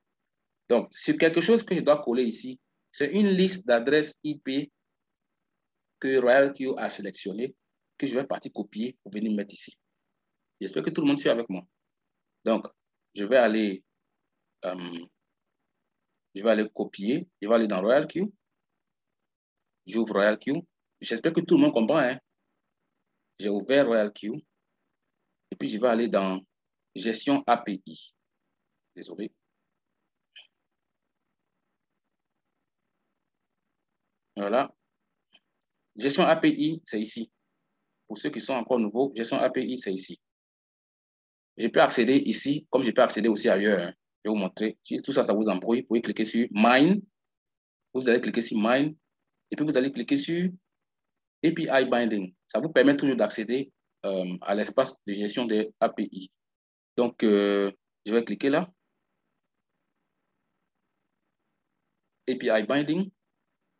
Donc, sur quelque chose que je dois coller ici, c'est une liste d'adresses IP que RoyalQ a sélectionné, que je vais partir copier pour venir mettre ici. J'espère que tout le monde suit avec moi. Donc, je vais aller copier, je vais aller dans RoyalQ. J'ouvre RoyalQ. J'espère que tout le monde comprend. Hein? J'ai ouvert RoyalQ. Et puis, je vais aller dans Gestion API. Désolé. Voilà. Gestion API, c'est ici. Pour ceux qui sont encore nouveaux, Gestion API, c'est ici. Je peux accéder ici, comme je peux accéder aussi ailleurs. Hein. Je vais vous montrer. Si tout ça, ça vous embrouille, vous pouvez cliquer sur Mine. Vous allez cliquer sur Mine. Et puis, vous allez cliquer sur API Binding. Ça vous permet toujours d'accéder à l'espace de gestion des API. Donc, je vais cliquer là. API Binding.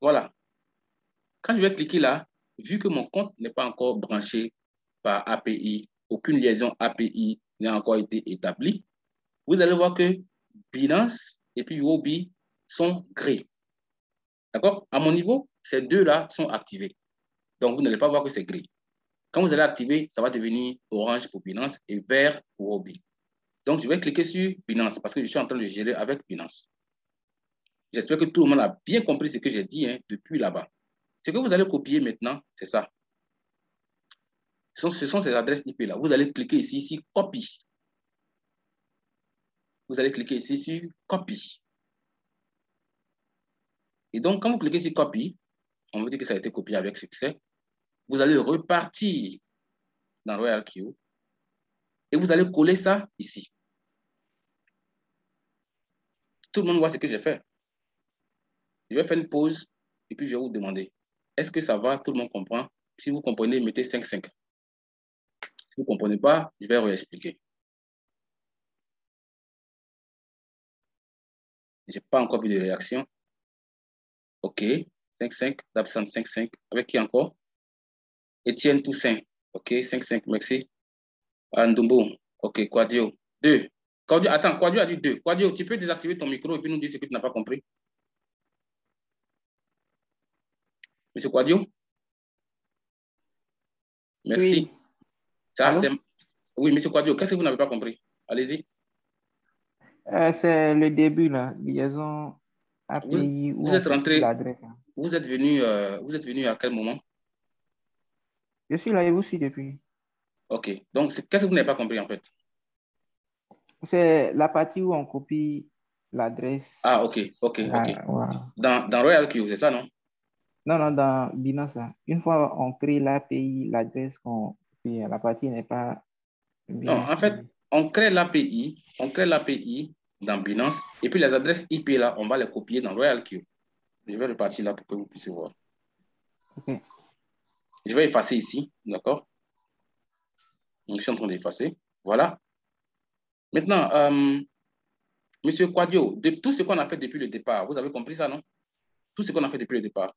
Voilà. Quand je vais cliquer là, vu que mon compte n'est pas encore branché par API, aucune liaison API n'a encore été établie, vous allez voir que Binance et puis Huobi sont gris. D'accord? À mon niveau, ces deux-là sont activés. Donc, vous n'allez pas voir que c'est gris. Quand vous allez activer, ça va devenir orange pour Binance et vert pour Huobi. Donc, je vais cliquer sur Binance parce que je suis en train de gérer avec Binance. J'espère que tout le monde a bien compris ce que j'ai dit hein, depuis là-bas. Ce que vous allez copier maintenant, c'est ça. Ce sont ces adresses IP-là. Vous allez cliquer ici, copy. Vous allez cliquer ici sur copy. Et donc, quand vous cliquez sur copy, on vous dit que ça a été copié avec succès. Vous allez repartir dans RoyalQ et vous allez coller ça ici. Tout le monde voit ce que j'ai fait. Je vais faire une pause et puis je vais vous demander, est-ce que ça va? Tout le monde comprend? Si vous comprenez, mettez 5-5. Si vous ne comprenez pas, je vais réexpliquer. Je n'ai pas encore vu de réaction. OK. 5-5. D'absent 5-5. Avec qui encore? Étienne Toussaint. OK. 5-5. Merci. Andumbo. OK. Quadio. 2. Attends, Quadio a dit 2. Quadio, tu peux désactiver ton micro et puis nous dire ce que tu n'as pas compris. Monsieur Quadio? Merci. Oui. Ça, c'est... Oui, monsieur Quadio, qu'est-ce que vous n'avez pas compris? Allez-y. C'est le début, là, liaison API où vous on êtes copie rentré, l'adresse. vous êtes venu à quel moment? Je suis là et vous aussi depuis. OK. Donc, qu'est-ce que vous n'avez pas compris en fait? C'est la partie où on copie l'adresse. Ah, OK. Voilà. Dans RoyalQ, c'est ça, non? Non, dans Binance, une fois on crée l'API, l'adresse qu'on copie, la partie n'est pas Non, bien en fait, suivie. on crée l'API dans Binance et puis les adresses IP là, on va les copier dans RoyalQ. Je vais repartir là pour que vous puissiez voir. OK. Je vais effacer ici, d'accord? Je suis en train d'effacer. Voilà. Maintenant, monsieur Quadio, de tout ce qu'on a fait depuis le départ, vous avez compris ça, non? Tout ce qu'on a fait depuis le départ.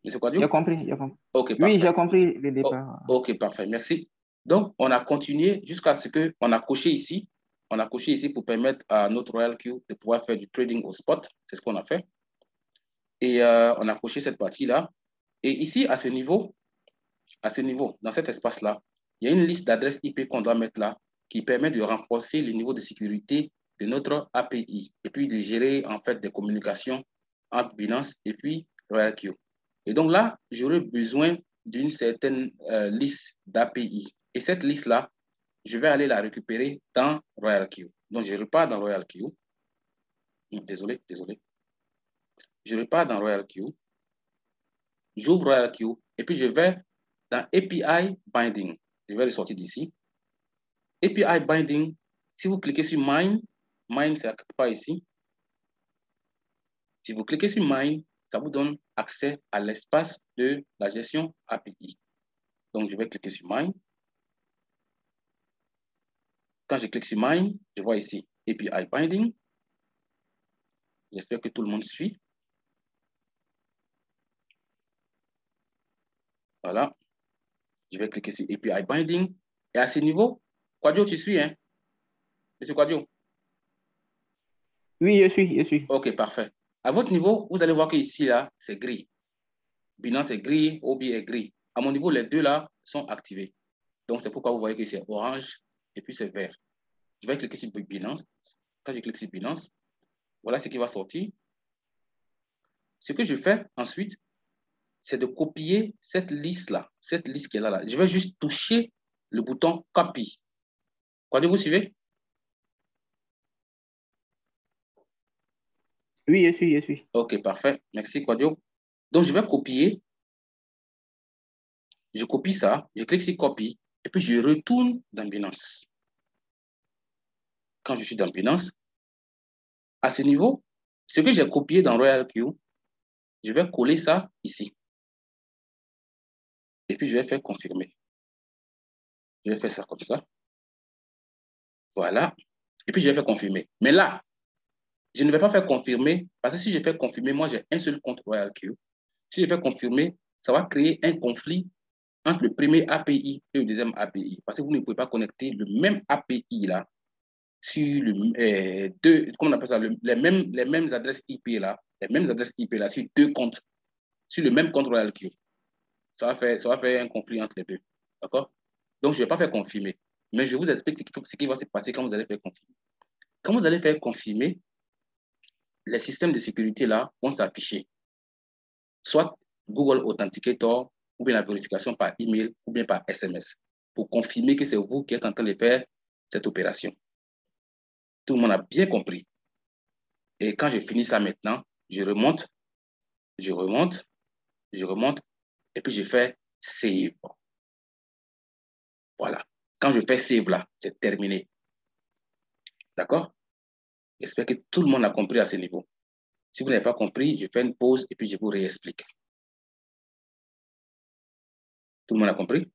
Monsieur Quadio? J'ai compris. OK, Oui, parfait. j'ai compris le départ. OK, parfait. Merci. Donc, on a continué jusqu'à ce qu'on a coché ici. On a coché ici pour permettre à notre RoyalQ de pouvoir faire du trading au spot. C'est ce qu'on a fait. Et on a coché cette partie-là. Et ici, à ce niveau, dans cet espace-là, il y a une liste d'adresses IP qu'on doit mettre là qui permet de renforcer le niveau de sécurité de notre API et puis de gérer en fait des communications entre Binance et puis RoyalQ. Et donc là, j'aurais besoin d'une certaine liste d'API. Et cette liste-là, je vais aller la récupérer dans RoyalQ. Donc, je repars dans RoyalQ. Désolé. Je repars dans RoyalQ. J'ouvre RoyalQ et puis je vais dans API Binding. Je vais le sortir d'ici. API Binding, si vous cliquez sur Mine, Mine, c'est quelque part ici. Si vous cliquez sur Mine, ça vous donne accès à l'espace de la gestion API. Donc, je vais cliquer sur Mine. Quand je clique sur Mine, je vois ici API Binding. J'espère que tout le monde suit. Voilà. Je vais cliquer sur API Binding. Et à ce niveau, Quadio, tu suis, hein? Monsieur Quadio? Oui, je suis. OK, parfait. À votre niveau, vous allez voir qu'ici, là, c'est gris. Binance est gris, Obi est gris. À mon niveau, les deux là sont activés. Donc, c'est pourquoi vous voyez que c'est orange et puis c'est vert. Je vais cliquer sur Binance. Quand je clique sur Binance, voilà ce qui va sortir. Ce que je fais ensuite, c'est de copier cette liste-là, cette liste qui est là. Je vais juste toucher le bouton Copy. Quoi, vous suivez? Oui, je suis. OK, parfait. Merci, Quadio. Donc, je vais copier. Je copie ça. Je clique sur Copy. Et puis, je retourne dans Binance. Quand je suis dans Binance, à ce niveau, ce que j'ai copié dans RoyalQ, je vais coller ça ici. Et puis, je vais faire confirmer. Je vais faire ça comme ça. Voilà. Et puis, je vais faire confirmer. Mais là, je ne vais pas faire confirmer parce que si je fais confirmer, moi, j'ai un seul compte RoyalQ. Si je fais confirmer, ça va créer un conflit entre le premier API et le deuxième API. Parce que vous ne pouvez pas connecter le même API là sur comment on appelle ça, les mêmes adresses IP là, sur deux comptes, sur le même compte RoyalQ. Ça va faire un conflit entre les deux. D'accord? Donc, je ne vais pas faire confirmer. Mais je vous explique ce qui va se passer quand vous allez faire confirmer. Quand vous allez faire confirmer, les systèmes de sécurité là vont s'afficher. Soit Google Authenticator, ou bien la vérification par email, ou bien par SMS, pour confirmer que c'est vous qui êtes en train de faire cette opération. Tout le monde a bien compris. Et quand je finis ça maintenant, je remonte, et puis je fais Save. Voilà. Quand je fais Save là, c'est terminé. D'accord? J'espère que tout le monde a compris à ce niveau. Si vous n'avez pas compris, je fais une pause et puis je vous réexplique. Tout le monde a compris?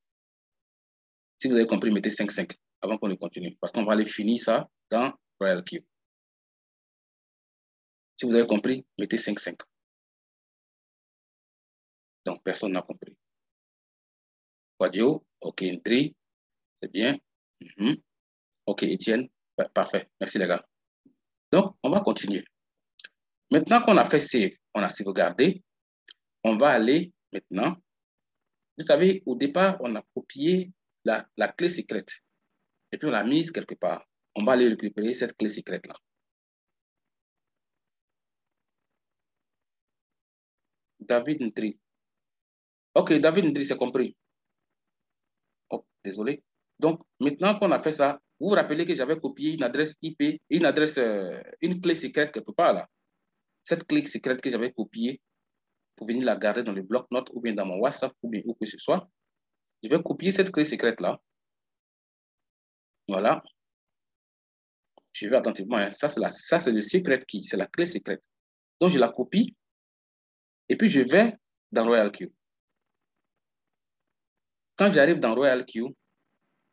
Si vous avez compris, mettez 5 avant qu'on ne continue. Parce qu'on va aller finir ça dans RoyalQ. Si vous avez compris, mettez 5. Donc, personne n'a compris. Quadio, OK, Ndri, c'est bien. OK, Étienne, parfait. Merci les gars. Donc, on va continuer. Maintenant qu'on a fait save, on a sauvegardé, on va aller maintenant. Vous savez, au départ, on a copié la clé secrète et puis on l'a mise quelque part. On va aller récupérer cette clé secrète-là. David Ndri. OK, David Ndri, c'est compris. Oh, désolé. Donc, maintenant qu'on a fait ça, vous vous rappelez que j'avais copié une adresse IP, une clé secrète quelque part là. Cette clé secrète que j'avais copiée pour venir la garder dans le bloc-notes ou bien dans mon WhatsApp ou bien où que ce soit. Je vais copier cette clé secrète là. Voilà. Je vais attentivement. Hein. Ça, c'est le secret key. C'est la clé secrète. Donc, je la copie et puis je vais dans RoyalQ. Quand j'arrive dans RoyalQ,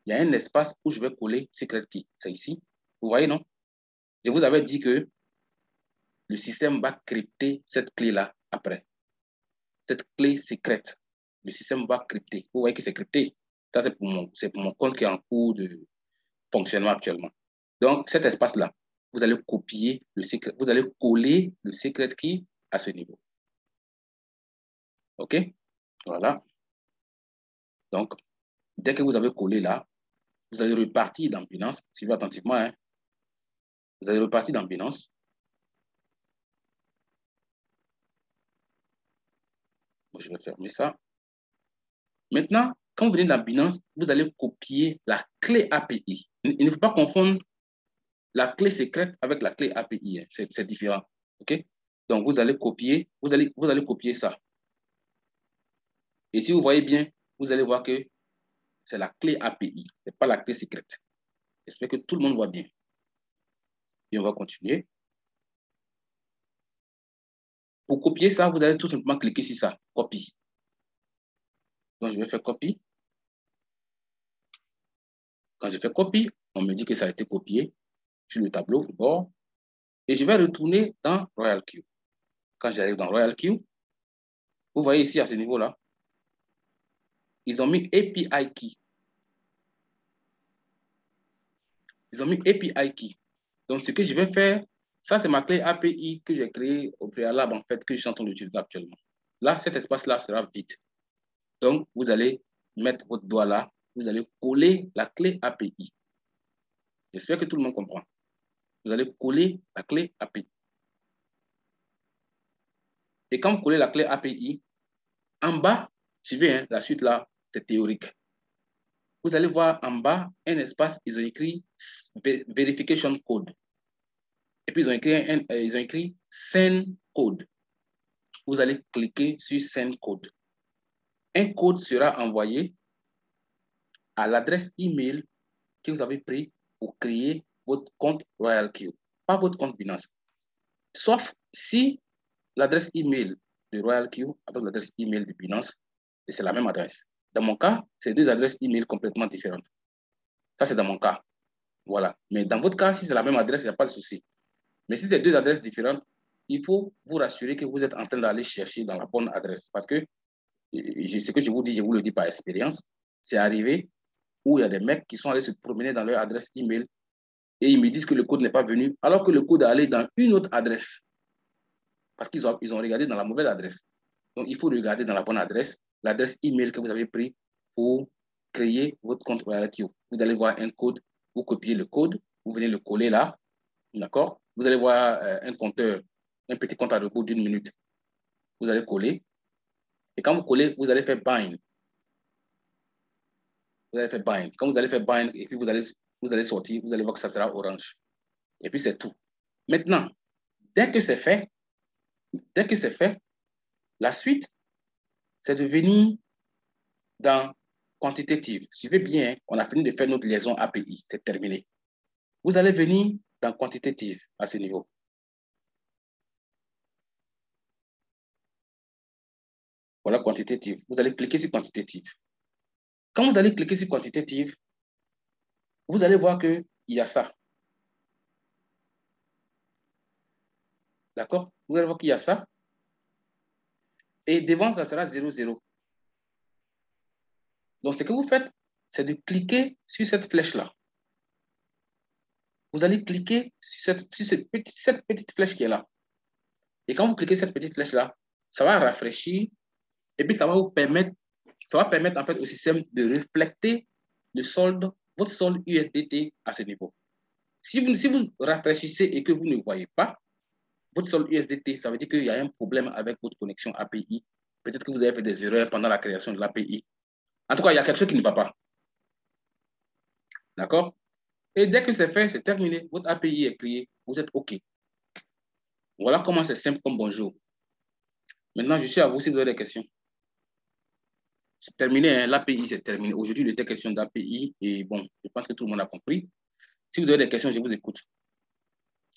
il y a un espace où je vais coller secret key. C'est ici. Vous voyez, non? Je vous avais dit que le système va crypter cette clé-là après. Cette clé secrète, le système va crypter. Vous voyez que c'est crypté. Ça, c'est pour mon compte qui est en cours de fonctionnement actuellement. Donc, cet espace-là, vous allez copier le secret, vous allez coller le secret key à ce niveau. OK? Voilà. Donc, dès que vous avez collé là, vous allez repartir dans Binance. Suivez attentivement. Hein? Vous allez repartir dans Binance. Bon, je vais fermer ça. Maintenant, quand vous venez dans Binance, vous allez copier la clé API. Il ne faut pas confondre la clé secrète avec la clé API. Hein. C'est différent. OK? Donc, vous allez copier, vous allez copier ça. Et si vous voyez bien, vous allez voir que c'est la clé API, ce n'est pas la clé secrète. J'espère que tout le monde voit bien. Et on va continuer. Pour copier ça, vous allez tout simplement cliquer sur ça, copie. Donc, je vais faire copie. Quand je fais copie, on me dit que ça a été copié sur le tableau de bord. Et je vais retourner dans RoyalQ. Quand j'arrive dans RoyalQ, vous voyez ici à ce niveau-là, ils ont mis API Key. Ils ont mis API Key. Donc, ce que je vais faire, ça, c'est ma clé API que j'ai créée au préalable, en fait, que je suis en train d'utiliser actuellement. Là, cet espace-là sera vide. Donc, vous allez mettre votre doigt là, vous allez coller la clé API. J'espère que tout le monde comprend. Vous allez coller la clé API. Et quand vous collez la clé API, en bas, suivez, hein, la suite là, c'est théorique. Vous allez voir en bas un espace, ils ont écrit Verification Code. Et puis, ils ont écrit Send Code. Vous allez cliquer sur Send Code. Un code sera envoyé à l'adresse email que vous avez pris pour créer votre compte RoyalQ, pas votre compte Binance. Sauf si l'adresse email de RoyalQ avec l'adresse email de Binance, et c'est la même adresse. Dans mon cas, c'est deux adresses email complètement différentes. Ça, c'est dans mon cas. Voilà. Mais dans votre cas, si c'est la même adresse, il n'y a pas de souci. Mais si c'est deux adresses différentes, il faut vous rassurer que vous êtes en train d'aller chercher dans la bonne adresse. Parce que ce que je vous dis, je vous le dis par expérience, c'est arrivé où il y a des mecs qui sont allés se promener dans leur adresse email et ils me disent que le code n'est pas venu, alors que le code est allé dans une autre adresse. Parce qu'ils ont regardé dans la mauvaise adresse. Donc, il faut regarder dans la bonne adresse, l'adresse email que vous avez pris pour créer votre compte RoyalQ. Vous allez voir un code, vous copiez le code, vous venez le coller là, d'accord? Vous allez voir un compteur, un petit compte à rebours d'1 minute. Vous allez coller. Et quand vous collez, vous allez faire bind. Vous allez faire bind. Quand vous allez faire bind, et puis vous allez sortir, vous allez voir que ça sera orange. Et puis c'est tout. Maintenant, dès que c'est fait, la suite, c'est de venir dans quantitative. Suivez bien, on a fini de faire notre liaison API, c'est terminé. Vous allez venir dans quantitative à ce niveau. Voilà quantitative. Vous allez cliquer sur quantitative. Quand vous allez cliquer sur quantitative, vous allez voir qu'il y a ça. D'accord? Vous allez voir qu'il y a ça. Et devant, ça sera 0, 0. Donc, ce que vous faites, c'est de cliquer sur cette flèche-là. Vous allez cliquer sur cette petite flèche qui est là. Et quand vous cliquez sur cette petite flèche-là, ça va rafraîchir et puis ça va vous permettre, en fait au système de refléter le solde, votre solde USDT à ce niveau. Si vous rafraîchissez et que vous ne voyez pas votre solde USDT, ça veut dire qu'il y a un problème avec votre connexion API. Peut-être que vous avez fait des erreurs pendant la création de l'API. En tout cas, il y a quelque chose qui ne va pas. D'accord? Et dès que c'est fait, c'est terminé. Votre API est créé. Vous êtes OK. Voilà comment c'est simple comme bonjour. Maintenant, je suis à vous si vous avez des questions. C'est terminé, hein? L'API, c'est terminé. Aujourd'hui, il était question d'API et bon, je pense que tout le monde a compris. Si vous avez des questions, je vous écoute.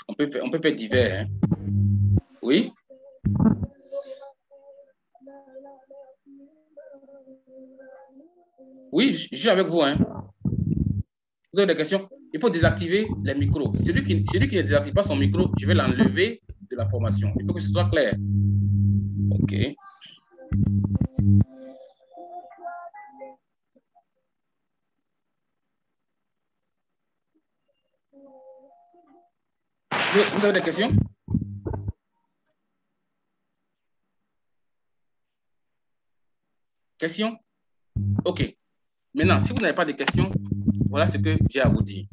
On peut faire divers. Hein? Oui? Oui, je suis avec vous. Hein? Vous avez des questions? Il faut désactiver les micros. Celui qui ne désactive pas son micro, je vais l'enlever de la formation. Il faut que ce soit clair. OK. Vous avez des questions? Questions? OK. Maintenant, si vous n'avez pas de questions, voilà ce que j'ai à vous dire.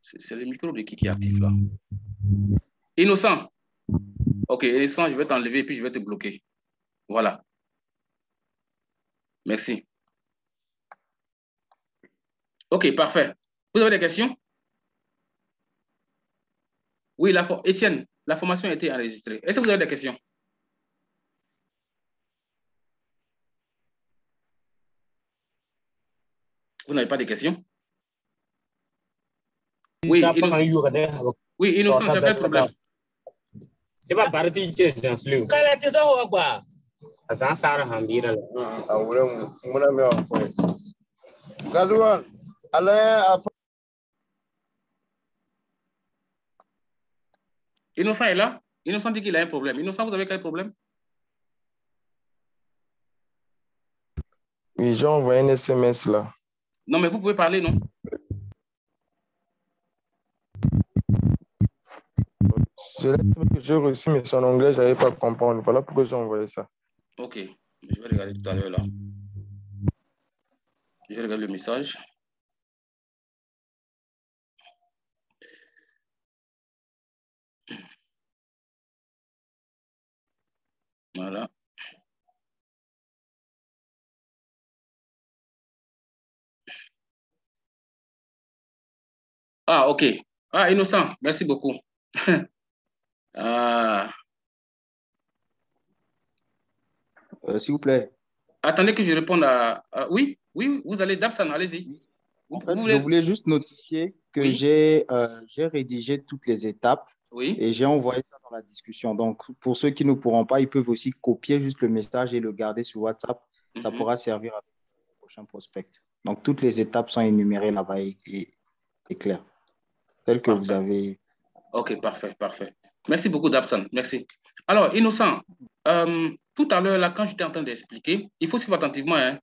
C'est le micro de qui est actif là? Innocent. OK, Innocent, je vais t'enlever et puis je vais te bloquer. Voilà. Merci. OK, parfait. Vous avez des questions? Oui, Étienne, la formation a été enregistrée. Est-ce que vous avez des questions? Vous n'avez pas de questions? Oui, Innocent. Oui, Innocent, tu n'as pas de problème. C'est pas parti que c'est un flou. Quand tu es au quoi? Ça sert à dire. Innocent est là? Innocent dit qu'il a un problème. Innocent, vous avez quel problème? Oui, j'ai envoyé un SMS là. Non, mais vous pouvez parler, non? J'ai reçu, mais son anglais, je n'arrive pas à comprendre. Voilà pourquoi j'ai envoyé ça. Ok, je vais regarder tout à l'heure là. Je vais regarder le message. Voilà. Ah, ok. Ah, Innocent, merci beaucoup. Ah. S'il vous plaît. Attendez que je réponde oui, oui, vous allez, Dabsan, allez-y. En fait, je voulais juste notifier que Oui. j'ai rédigé toutes les étapes Oui. et j'ai envoyé ça dans la discussion. Donc, pour ceux qui ne pourront pas, ils peuvent aussi copier juste le message et le garder sur WhatsApp. Ça pourra servir à le prochain prospect. Donc, toutes les étapes sont énumérées là-bas et claires, telles que vous avez. Ok, parfait, parfait. Merci beaucoup, Dabsan. Merci. Alors, Innocent, tout à l'heure, là, quand j'étais en train d'expliquer, il faut suivre attentivement, hein.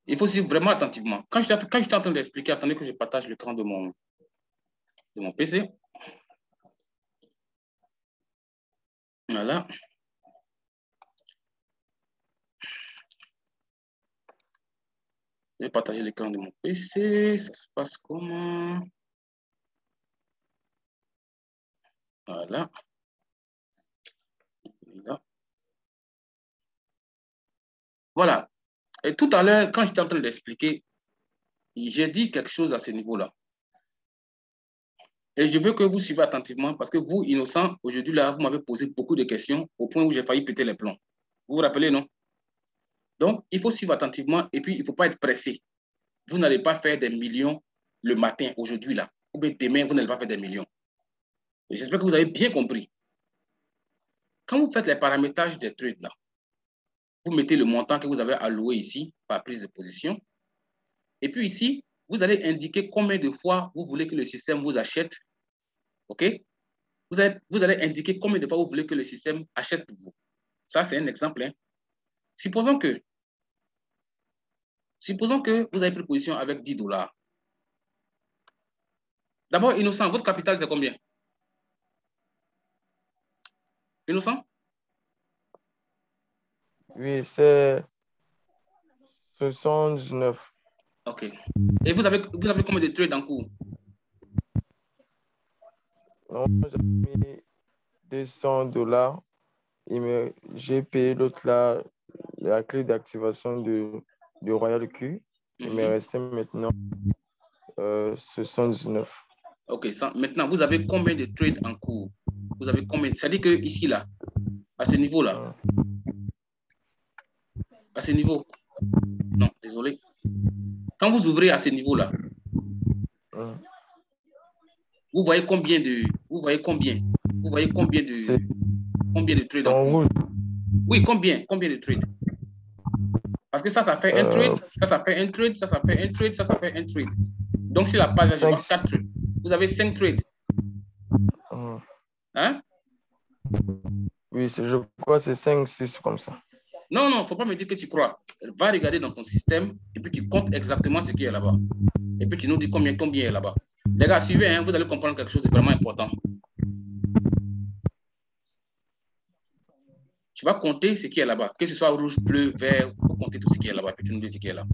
Il faut suivre vraiment attentivement. Quand j'étais en train d'expliquer, attendez que je partage l'écran de mon PC. Voilà. Je vais partager l'écran de mon PC. Ça se passe comment? Voilà. Voilà. Et tout à l'heure, quand j'étais en train d'expliquer, j'ai dit quelque chose à ce niveau-là. Et je veux que vous suivez attentivement parce que vous, Innocent, aujourd'hui, là, vous m'avez posé beaucoup de questions au point où j'ai failli péter les plombs. Vous vous rappelez, non? Donc, il faut suivre attentivement et puis il ne faut pas être pressé. Vous n'allez pas faire des millions le matin, aujourd'hui, là. Ou bien demain, vous n'allez pas faire des millions. J'espère que vous avez bien compris. Quand vous faites les paramétrages des trades, là, vous mettez le montant que vous avez alloué ici par prise de position. Et puis ici, vous allez indiquer combien de fois vous voulez que le système vous achète. OK? Vous allez indiquer combien de fois vous voulez que le système achète pour vous. Ça, c'est un exemple. Hein. Supposons que vous avez pris position avec 10 $. D'abord, Innocent, votre capital, c'est combien? Innocent? Oui, c'est 79. OK. Et vous avez combien de trades en cours? Non, j'ai mis $200 et j'ai payé l'autre là, la clé d'activation de Royal Q. Il me restait maintenant 79. OK. Maintenant, vous avez combien de trades en cours? Vous avez combien? C'est-à-dire que ici, là, à ce niveau-là, à ce niveau, non, désolé. Quand vous ouvrez à ce niveau-là, vous voyez combien de trades en cours? Oui, combien de trades? Parce que ça fait un trade, ça fait un trade, ça fait un trade, ça fait un trade. Donc, sur la page, je vois 4 trades. Vous avez 5 trades. Hein? Oui, je crois que c'est 5, 6 comme ça. Non, il ne faut pas me dire que tu crois. Va regarder dans ton système et puis tu comptes exactement ce qui est là-bas. Et puis tu nous dis combien est là-bas. Les gars, suivez, hein, vous allez comprendre quelque chose de vraiment important. Tu vas compter ce qui est là-bas. Que ce soit rouge, bleu, vert, vous comptez tout ce qui est là-bas. Puis tu nous dis ce qui est là.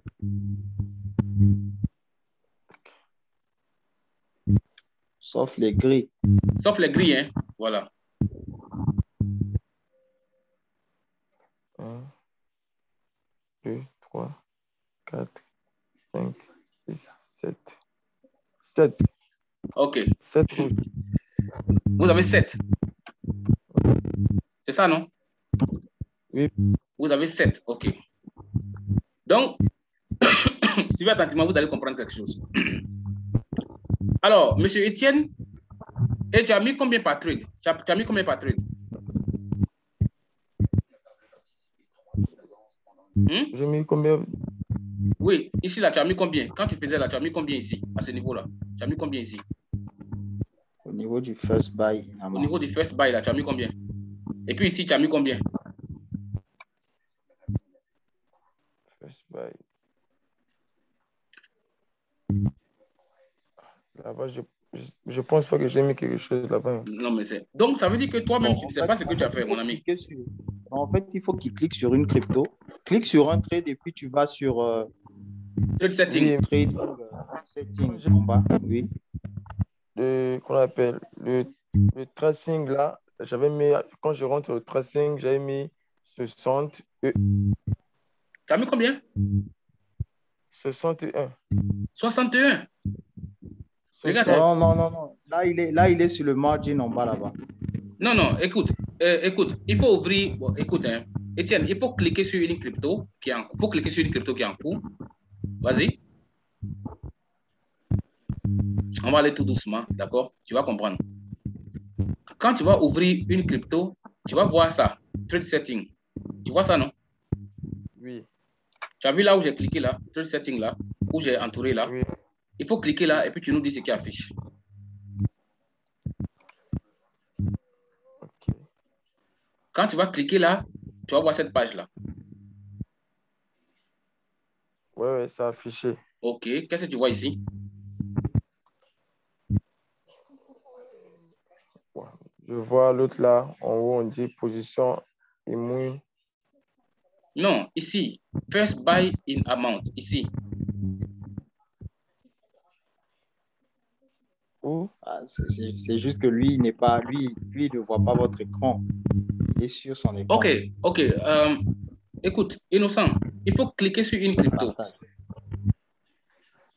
Sauf les gris. Sauf les gris, hein. Voilà. 1, 2, 3, 4, 5, 6, 7. 7. OK. 7 rouges. Vous avez 7. C'est ça, non? Oui. Vous avez 7. OK. Donc, suivez attentivement, vous allez comprendre quelque chose. Alors, monsieur Étienne, et tu as mis combien par trade? Tu as mis combien par trade? J'ai mis combien? Oui, ici, là, tu as mis combien? Quand tu faisais là, tu as mis combien ici, à ce niveau-là? Tu as mis combien ici? Au niveau du first buy. Au niveau du first buy, là, tu as mis combien? Et puis ici, tu as mis combien? First buy. Là-bas, je pense pas que j'ai mis quelque chose là-bas. Non, mais c'est... Donc, ça veut dire que toi-même, tu ne sais pas ce que tu as fait, mon ami. En fait, il faut qu'il clique sur une crypto. Clique sur un trade et puis tu vas sur... trade setting. Oui, trading setting en bas, oui. Qu'on appelle le tracing là, j'avais mis, quand je rentre au tracing, j'avais mis 60. Tu as mis combien? 61. 61. Regarde. Non. Là, il est sur le margin en bas là-bas. Non, écoute, il faut ouvrir. Bon, écoute, hein, Étienne, il faut cliquer sur une crypto qui est en cours. Il faut cliquer sur une crypto qui est en cours. Vas-y. On va aller tout doucement, d'accord? Tu vas comprendre. Quand tu vas ouvrir une crypto, tu vas voir ça. Trade setting. Tu vois ça, non? Oui. Tu as vu là où j'ai cliqué là? Trade setting là, où j'ai entouré là? Oui. Il faut cliquer là et puis tu nous dis ce qui affiche. Okay. Quand tu vas cliquer là, tu vas voir cette page là. Ouais, ça a affiché. Ok, qu'est-ce que tu vois ici? Je vois l'autre là, en haut, on dit position immune. Non, ici, first buy in amount, ici. Où? C'est juste que lui, il n'est pas, lui, il ne voit pas votre écran. Il est sur son écran. Ok. Écoute, Innocent, il faut cliquer sur une crypto.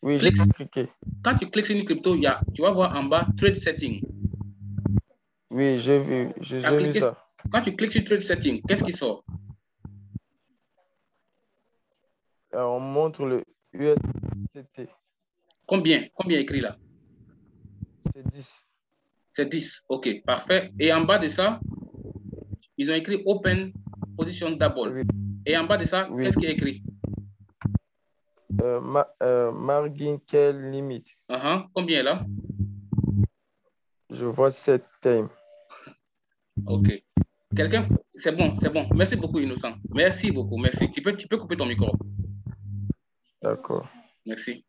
Oui, j'ai cliqué. Quand tu cliques sur une crypto, tu vas voir en bas trade setting. Oui, j'ai vu ça. Quand tu cliques sur trade setting, qu'est-ce qui sort? On montre le USDT. Combien écrit là? C'est 10. C'est 10. Ok, parfait. Et en bas de ça, ils ont écrit Open Position Double. Oui. Et en bas de ça, oui. qu'est-ce qui est écrit? Margin Call Limit. Combien là? Je vois 7 times. Ok. Quelqu'un? C'est bon. Merci beaucoup, Innocent. Merci beaucoup. Merci. Tu peux couper ton micro. D'accord. Merci.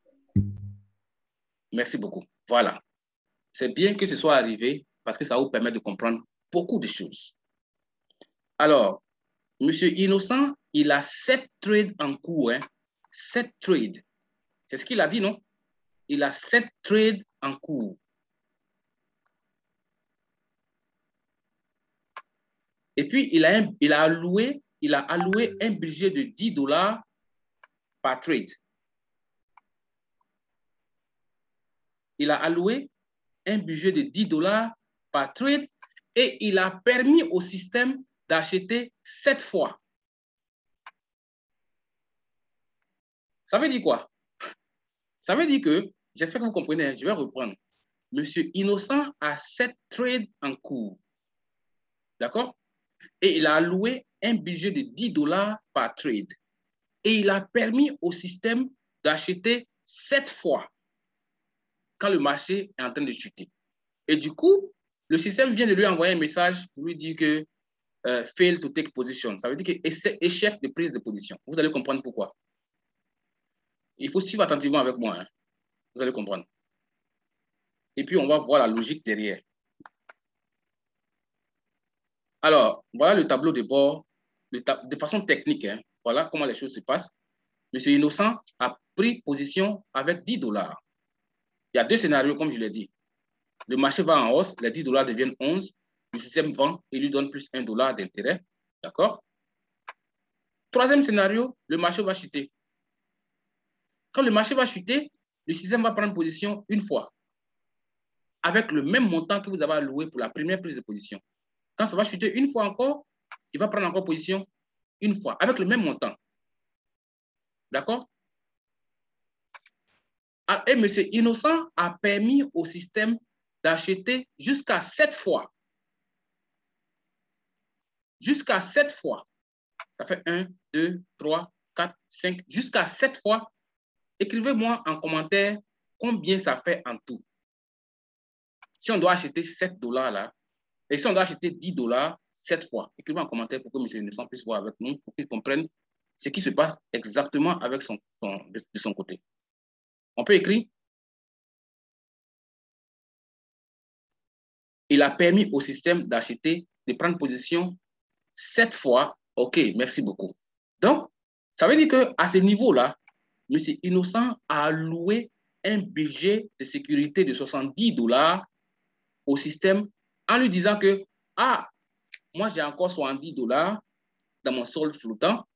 Merci beaucoup. Voilà. C'est bien que ce soit arrivé parce que ça vous permet de comprendre beaucoup de choses. Alors, Monsieur Innocent, il a 7 trades en cours. 7 trades. C'est ce qu'il a dit, non? Il a 7 trades en cours. Et puis, il a alloué un budget de $10 par trade. Il a alloué un budget de $10 par trade et il a permis au système d'acheter 7 fois. Ça veut dire quoi? Ça veut dire que, j'espère que vous comprenez, je vais reprendre. Monsieur Innocent a 7 trades en cours. D'accord? Et il a alloué un budget de $10 par trade. Et il a permis au système d'acheter 7 fois quand le marché est en train de chuter. Et du coup, le système vient de lui envoyer un message pour lui dire que fail to take position. Ça veut dire que échec de prise de position. Vous allez comprendre pourquoi. Il faut suivre attentivement avec moi. Vous allez comprendre. Et puis, on va voir la logique derrière. Alors, voilà le tableau de bord de façon technique. Voilà comment les choses se passent. Monsieur Innocent a pris position avec $10. Il y a 2 scénarios, comme je l'ai dit. Le marché va en hausse, les $10 deviennent 11, le système vend et lui donne plus $1 d'intérêt. D'accord? 3e scénario, le marché va chuter. Quand le marché va chuter, le système va prendre position une fois, avec le même montant que vous avez alloué pour la première prise de position. Quand ça va chuter une fois encore, il va prendre encore position une fois, avec le même montant. D'accord? Et M. Innocent a permis au système d'acheter jusqu'à 7 fois. Jusqu'à 7 fois. Ça fait 1, 2, 3, 4, 5, jusqu'à 7 fois. Écrivez-moi en commentaire combien ça fait en tout. Si on doit acheter 7 $ là, et si on doit acheter 10 $, 7 fois. Écrivez en commentaire pour que M. Innocent puisse voir avec nous, pour qu'il comprenne ce qui se passe exactement avec de son côté. On peut écrire. Il a permis au système d'acheter, de prendre position 7 fois. OK, merci beaucoup. Donc, ça veut dire qu'à ce niveau-là, M. Innocent a alloué un budget de sécurité de 70 $ au système en lui disant que, ah, moi j'ai encore 70 $ dans mon solde flottant.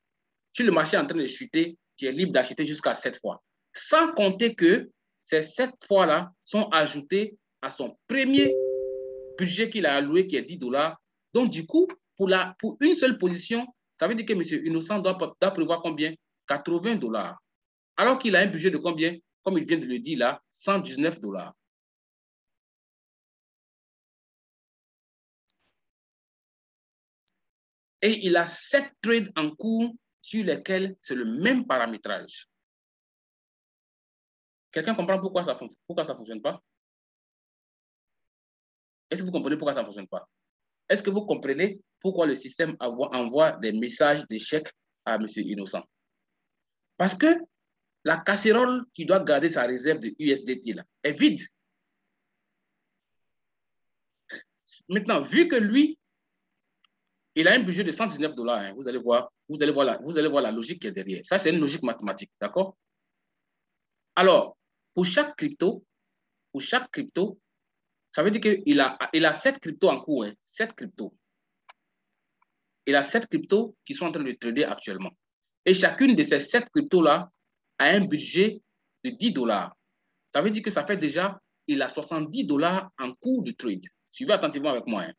Si le marché est en train de chuter, tu es libre d'acheter jusqu'à 7 fois. Sans compter que ces 7 fois-là sont ajoutées à son premier budget qu'il a alloué, qui est 10 $. Donc, du coup, pour une seule position, ça veut dire que M. Innocent doit prévoir combien? 80 $. Alors qu'il a un budget de combien? Comme il vient de le dire là, 119 $. Et il a 7 trades en cours sur lesquels c'est le même paramétrage. Quelqu'un comprend pourquoi ça ne fonctionne pas? Est-ce que vous comprenez pourquoi ça ne fonctionne pas? Est-ce que vous comprenez pourquoi le système envoie des messages d'échec à M. Innocent? Parce que la casserole qui doit garder sa réserve de USDT là, est vide. Maintenant, vu que lui, il a un budget de 119 $, hein, vous allez voir la logique qui est derrière. Ça, c'est une logique mathématique, d'accord? Alors, pour chaque crypto, ça veut dire qu'il a 7 cryptos en cours, hein, 7 cryptos. Il a 7 cryptos qui sont en train de trader actuellement. Et chacune de ces 7 cryptos-là a un budget de 10 $. Ça veut dire que ça fait déjà, il a 70 $ en cours de trade. Suivez attentivement avec moi. Hein.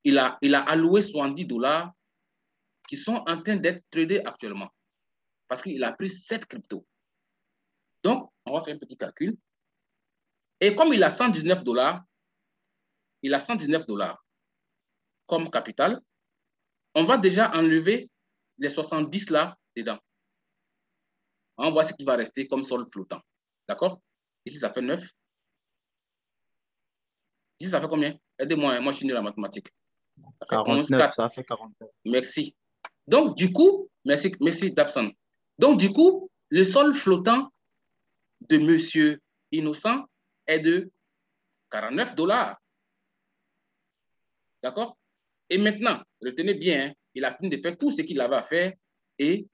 Il a alloué 70 $ qui sont en train d'être tradés actuellement. Parce qu'il a pris 7 cryptos. Donc, on va faire un petit calcul. Et comme il a 119 $, il a 119 $ comme capital, on va déjà enlever les 70 là dedans. On voit ce qui va rester comme solde flottant. D'accord? Ici, ça fait 9. Ici, ça fait combien? Aidez-moi, moi je suis nul en mathématiques. Ça fait 49, 11, ça fait 49. Merci. Donc, du coup, merci Dabson. Donc, du coup, le solde flottant de M. Innocent est de 49 $. D'accord? Et maintenant, retenez bien, hein, il a fini de faire tout ce qu'il avait à faire et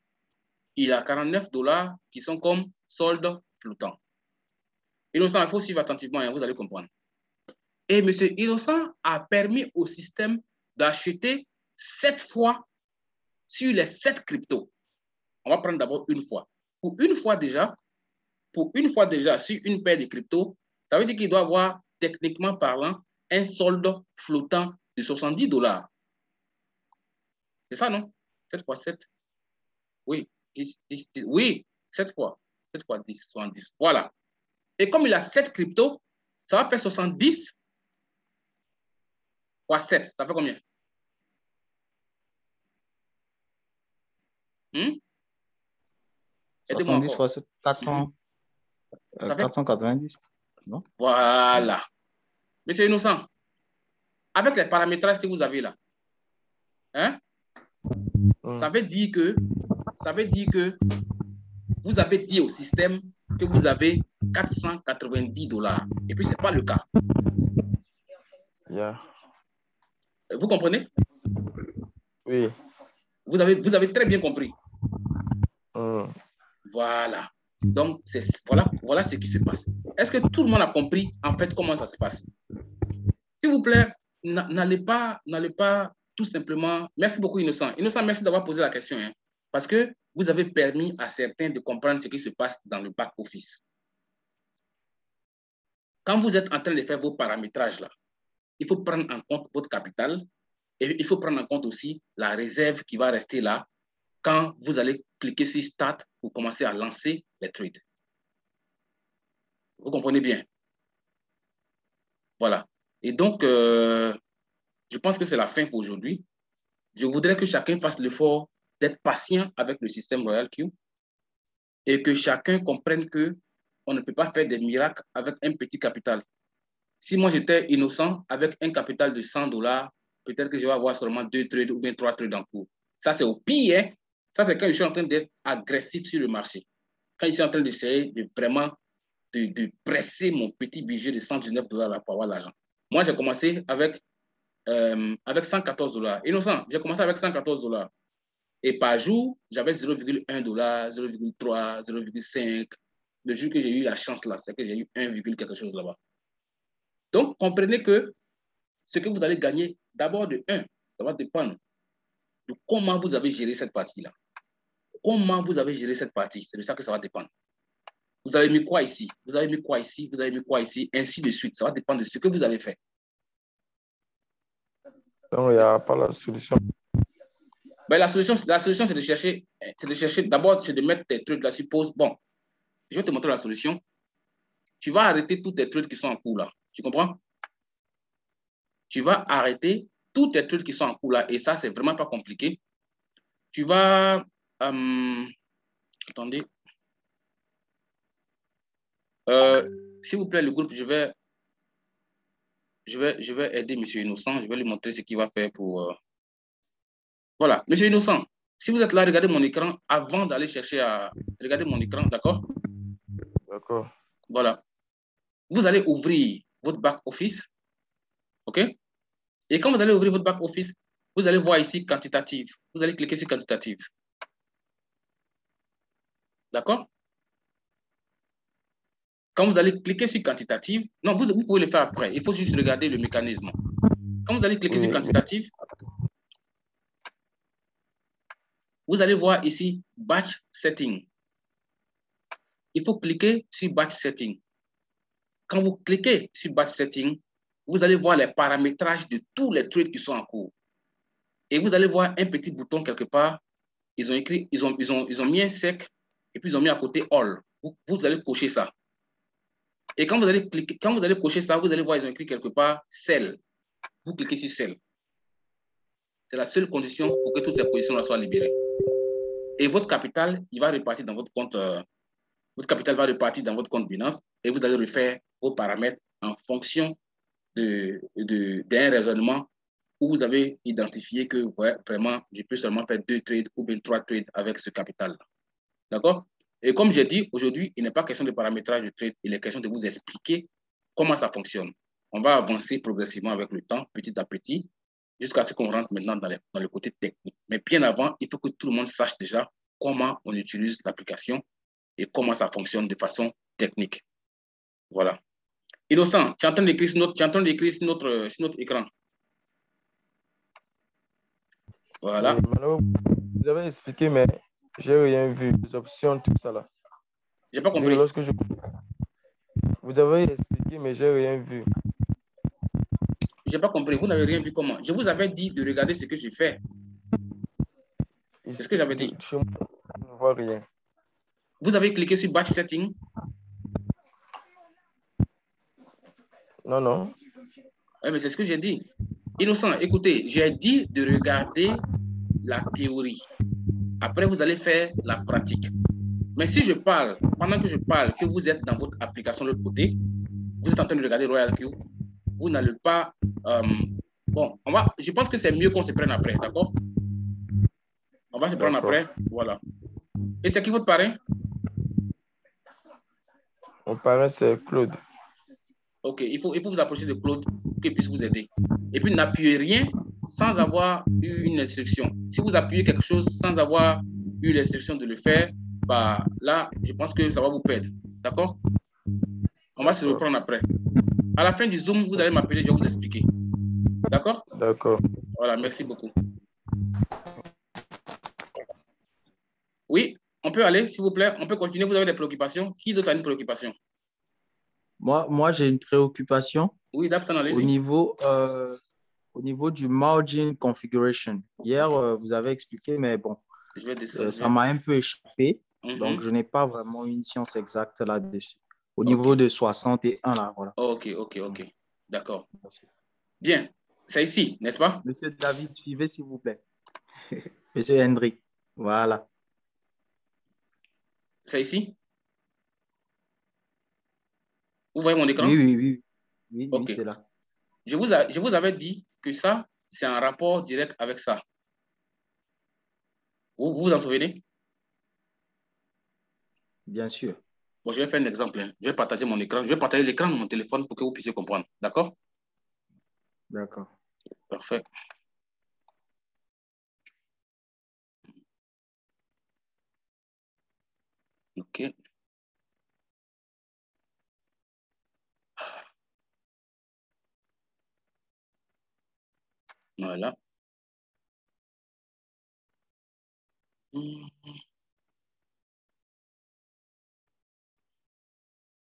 il a 49 $ qui sont comme solde flottant. Innocent, il faut suivre attentivement, hein, vous allez comprendre. Et M. Innocent a permis au système d'acheter 7 fois sur les 7 cryptos. On va prendre d'abord une fois. Pour une fois déjà, sur une paire de cryptos, ça veut dire qu'il doit avoir, techniquement parlant, un solde flottant de 70 $. C'est ça, non? 7 fois 7. Oui, 10, oui, 7 fois 10, 70. Voilà. Et comme il a 7 cryptos, ça va faire 70 fois 7. Ça fait combien? 70 fois 7, 400, 490. Non? Voilà. Monsieur Innocent, avec les paramétrages que vous avez là, hein, ça veut dire que vous avez dit au système que vous avez 490 $. Et puis, ce n'est pas le cas. Yeah. Vous comprenez? Oui. Vous avez très bien compris. Voilà. Donc, voilà ce qui se passe. Est-ce que tout le monde a compris, en fait, comment ça se passe? S'il vous plaît, n'allez pas tout simplement... Merci beaucoup, Innocent. Innocent, merci d'avoir posé la question. Hein, parce que vous avez permis à certains de comprendre ce qui se passe dans le back-office. Quand vous êtes en train de faire vos paramétrages, là, il faut prendre en compte votre capital et il faut prendre en compte aussi la réserve qui va rester là quand vous allez cliquer sur Start pour commencer à lancer les trades. Vous comprenez bien? Voilà. Et donc, je pense que c'est la fin pour aujourd'hui. Je voudrais que chacun fasse l'effort d'être patient avec le système RoyalQ et que chacun comprenne qu'on ne peut pas faire des miracles avec un petit capital. Si moi j'étais innocent avec un capital de $100, peut-être que je vais avoir seulement 2 trades ou bien 3 trades en cours. Ça, c'est au pire. Hein? Ça, c'est quand je suis en train d'être agressif sur le marché. Quand je suis en train d'essayer de vraiment de presser mon petit budget de $119 pour avoir l'argent. Moi, j'ai commencé avec $114. Innocent, j'ai commencé avec $114. Et par jour, j'avais 0,1 $, 0,3, 0,5. Le jour que j'ai eu la chance là, c'est que j'ai eu 1, quelque chose là-bas. Donc, comprenez que ce que vous allez gagner, d'abord de 1, ça va dépendre de comment vous avez géré cette partie-là. Comment vous avez géré cette partie, c'est de ça que ça va dépendre. Vous avez mis quoi ici? Vous avez mis quoi ici? Vous avez mis quoi ici? Ainsi de suite. Ça va dépendre de ce que vous avez fait. Non, il n'y a pas la solution. Ben, la solution, c'est de chercher, d'abord, c'est de mettre tes trucs là, suppose. Bon, je vais te montrer la solution. Tu vas arrêter tous tes trucs qui sont en cours là. Tu comprends? Tu vas arrêter tous tes trucs qui sont en cours là. Et ça, c'est vraiment pas compliqué. Tu vas... attendez. S'il vous plaît, le groupe, je vais aider M. Innocent. Je vais lui montrer ce qu'il va faire pour... Voilà, M. Innocent, si vous êtes là, regardez mon écran avant d'aller chercher à... Regardez mon écran, d'accord? D'accord. Voilà. Vous allez ouvrir votre back-office, OK? Et quand vous allez ouvrir votre back-office, vous allez voir ici quantitative. Vous allez cliquer sur quantitative. D'accord? Quand vous allez cliquer sur quantitative, non, vous pouvez le faire après. Il faut juste regarder le mécanisme. Quand vous allez cliquer sur quantitative, vous allez voir ici batch setting. Il faut cliquer sur batch setting. Quand vous cliquez sur batch setting, vous allez voir les paramétrages de tous les trades qui sont en cours. Et vous allez voir un petit bouton quelque part. Ils ont écrit, ils ont mis un sec et puis ils ont mis à côté all. Vous allez cocher ça. Et quand vous allez cliquer, quand vous allez cocher ça, vous allez voir, ils ont écrit quelque part sell. Vous cliquez sur sell. C'est la seule condition pour que toutes ces positions-là soient libérées. Et votre capital, il va repartir dans votre compte. Votre capital va repartir dans votre compte Binance et vous allez refaire vos paramètres en fonction d'un raisonnement où vous avez identifié que ouais, vraiment, je peux seulement faire 2 trades ou bien 3 trades avec ce capital. D'accord? Et comme j'ai dit, aujourd'hui, il n'est pas question de paramétrage de trade, il est question de vous expliquer comment ça fonctionne. On va avancer progressivement avec le temps, petit à petit, jusqu'à ce qu'on rentre maintenant dans le côté technique. Mais bien avant, il faut que tout le monde sache déjà comment on utilise l'application et comment ça fonctionne de façon technique. Voilà. Innocent, tu es en train d'écrire sur notre écran. Voilà. Vous avez expliqué, mais j'ai rien vu. Les options, tout ça là. J'ai pas compris. Vous avez expliqué, mais j'ai rien vu. J'ai pas compris. Vous n'avez rien vu comment? Je vous avais dit de regarder ce que j'ai fait. C'est ce que j'avais dit. Je ne vois rien. Vous avez cliqué sur batch setting? Non, non. Oui, mais c'est ce que j'ai dit. Innocent, écoutez, j'ai dit de regarder la théorie. Après, vous allez faire la pratique. Mais si je parle, pendant que je parle, que vous êtes dans votre application de l'autre côté, vous êtes en train de regarder RoyalQ, vous n'allez pas... bon, je pense que c'est mieux qu'on se prenne après, d'accord? On va se prendre après, voilà. Et c'est qui votre parrain? Mon parrain, c'est Claude. Ok, il faut vous approcher de Claude pour qu'il puisse vous aider. Et puis, n'appuyez rien sans avoir eu une instruction. Si vous appuyez quelque chose sans avoir eu l'instruction de le faire, bah, là, je pense que ça va vous perdre. D'accord? On va se reprendre après. À la fin du Zoom, vous allez m'appeler, je vais vous expliquer. D'accord? D'accord. Voilà, merci beaucoup. Oui, on peut aller, s'il vous plaît. On peut continuer. Vous avez des préoccupations? Qui d'autre a une préoccupation? Moi j'ai une préoccupation. Oui, Dabsan, allez-y. Au niveau du margin configuration. Hier, vous avez expliqué, mais bon, ça m'a un peu échappé. Donc, je n'ai pas vraiment une science exacte là-dessus. Au niveau de 61, là, voilà. Ok. D'accord. Bien. C'est ici, n'est-ce pas? Monsieur David, suivez, s'il vous plaît. Monsieur Hendrik. Voilà. C'est ici? Vous voyez mon écran? Oui, c'est là. Je vous avais dit que ça, c'est un rapport direct avec ça. Vous vous en souvenez? Bien sûr. Bon, je vais faire un exemple. Hein. Je vais partager mon écran. Je vais partager l'écran de mon téléphone pour que vous puissiez comprendre. D'accord? D'accord. Parfait. OK. Voilà.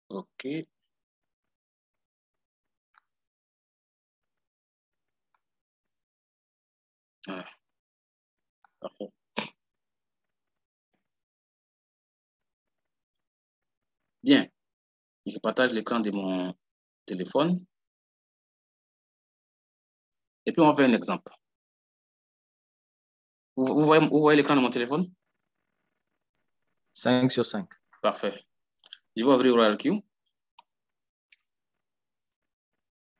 OK. Ah, parfait. Bien. Je partage l'écran de mon téléphone. Et puis, on va faire un exemple. Vous voyez l'écran de mon téléphone? 5 sur 5. Parfait. Je vais ouvrir OracleQ.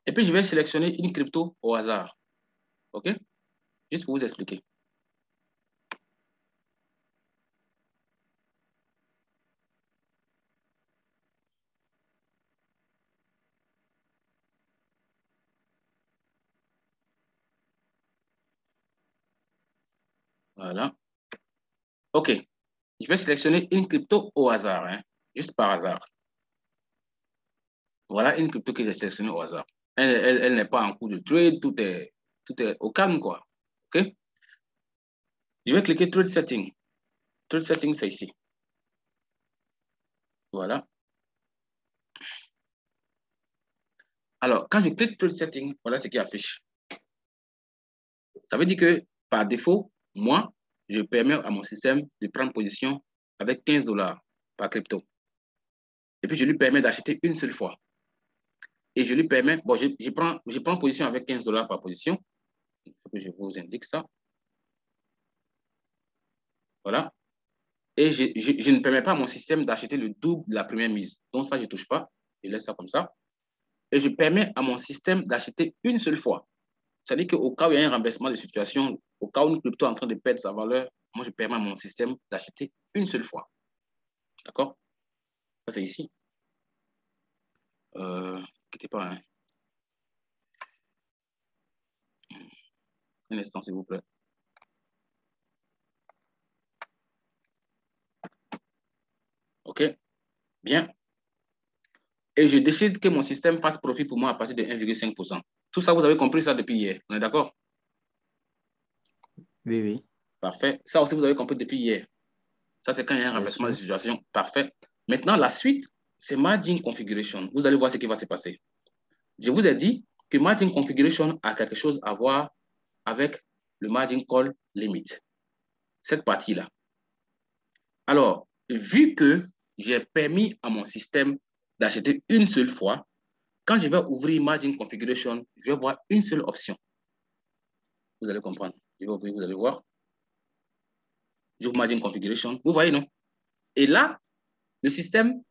Et puis, je vais sélectionner une crypto au hasard. OK? Juste pour vous expliquer. Voilà. OK. Je vais sélectionner une crypto au hasard, hein, juste par hasard. Voilà une crypto que j'ai sélectionnée au hasard. Elle n'est pas en cours de trade, tout est au calme, quoi. OK? Je vais cliquer Trade Setting. Trade Setting, c'est ici. Voilà. Alors, quand je clique Trade Setting, voilà ce qui affiche. Ça veut dire que, par défaut, moi, je permets à mon système de prendre position avec 15 $ par crypto. Et puis, je lui permets d'acheter une seule fois. Et je lui permets, bon, je prends position avec 15 $ par position. Il faut que je vous indique ça. Voilà. Et je ne permets pas à mon système d'acheter le double de la première mise. Donc, ça, je ne touche pas. Je laisse ça comme ça. Et je permets à mon système d'acheter une seule fois. C'est-à-dire qu'au cas où il y a un renversement de situation, au cas où une crypto est en train de perdre sa valeur, moi, je permets à mon système d'acheter une seule fois. D'accord? Ça, c'est ici. Quittez pas, hein. Un instant, s'il vous plaît. OK? Bien. Et je décide que mon système fasse profit pour moi à partir de 1,5%. Tout ça, vous avez compris ça depuis hier. On est d'accord? Oui. Parfait. Ça aussi, vous avez compris depuis hier. Ça, c'est quand il y a un renversement de situation. Parfait. Maintenant, la suite, c'est Margin Configuration. Vous allez voir ce qui va se passer. Je vous ai dit que Margin Configuration a quelque chose à voir avec le Margin Call Limit. Cette partie-là. Alors, vu que j'ai permis à mon système d'acheter une seule fois, quand je vais ouvrir Margin Configuration, je vais voir une seule option. Vous allez comprendre. Je vais ouvrir, vous allez voir. J'ouvre Margin Configuration. Vous voyez, non? Et là, le système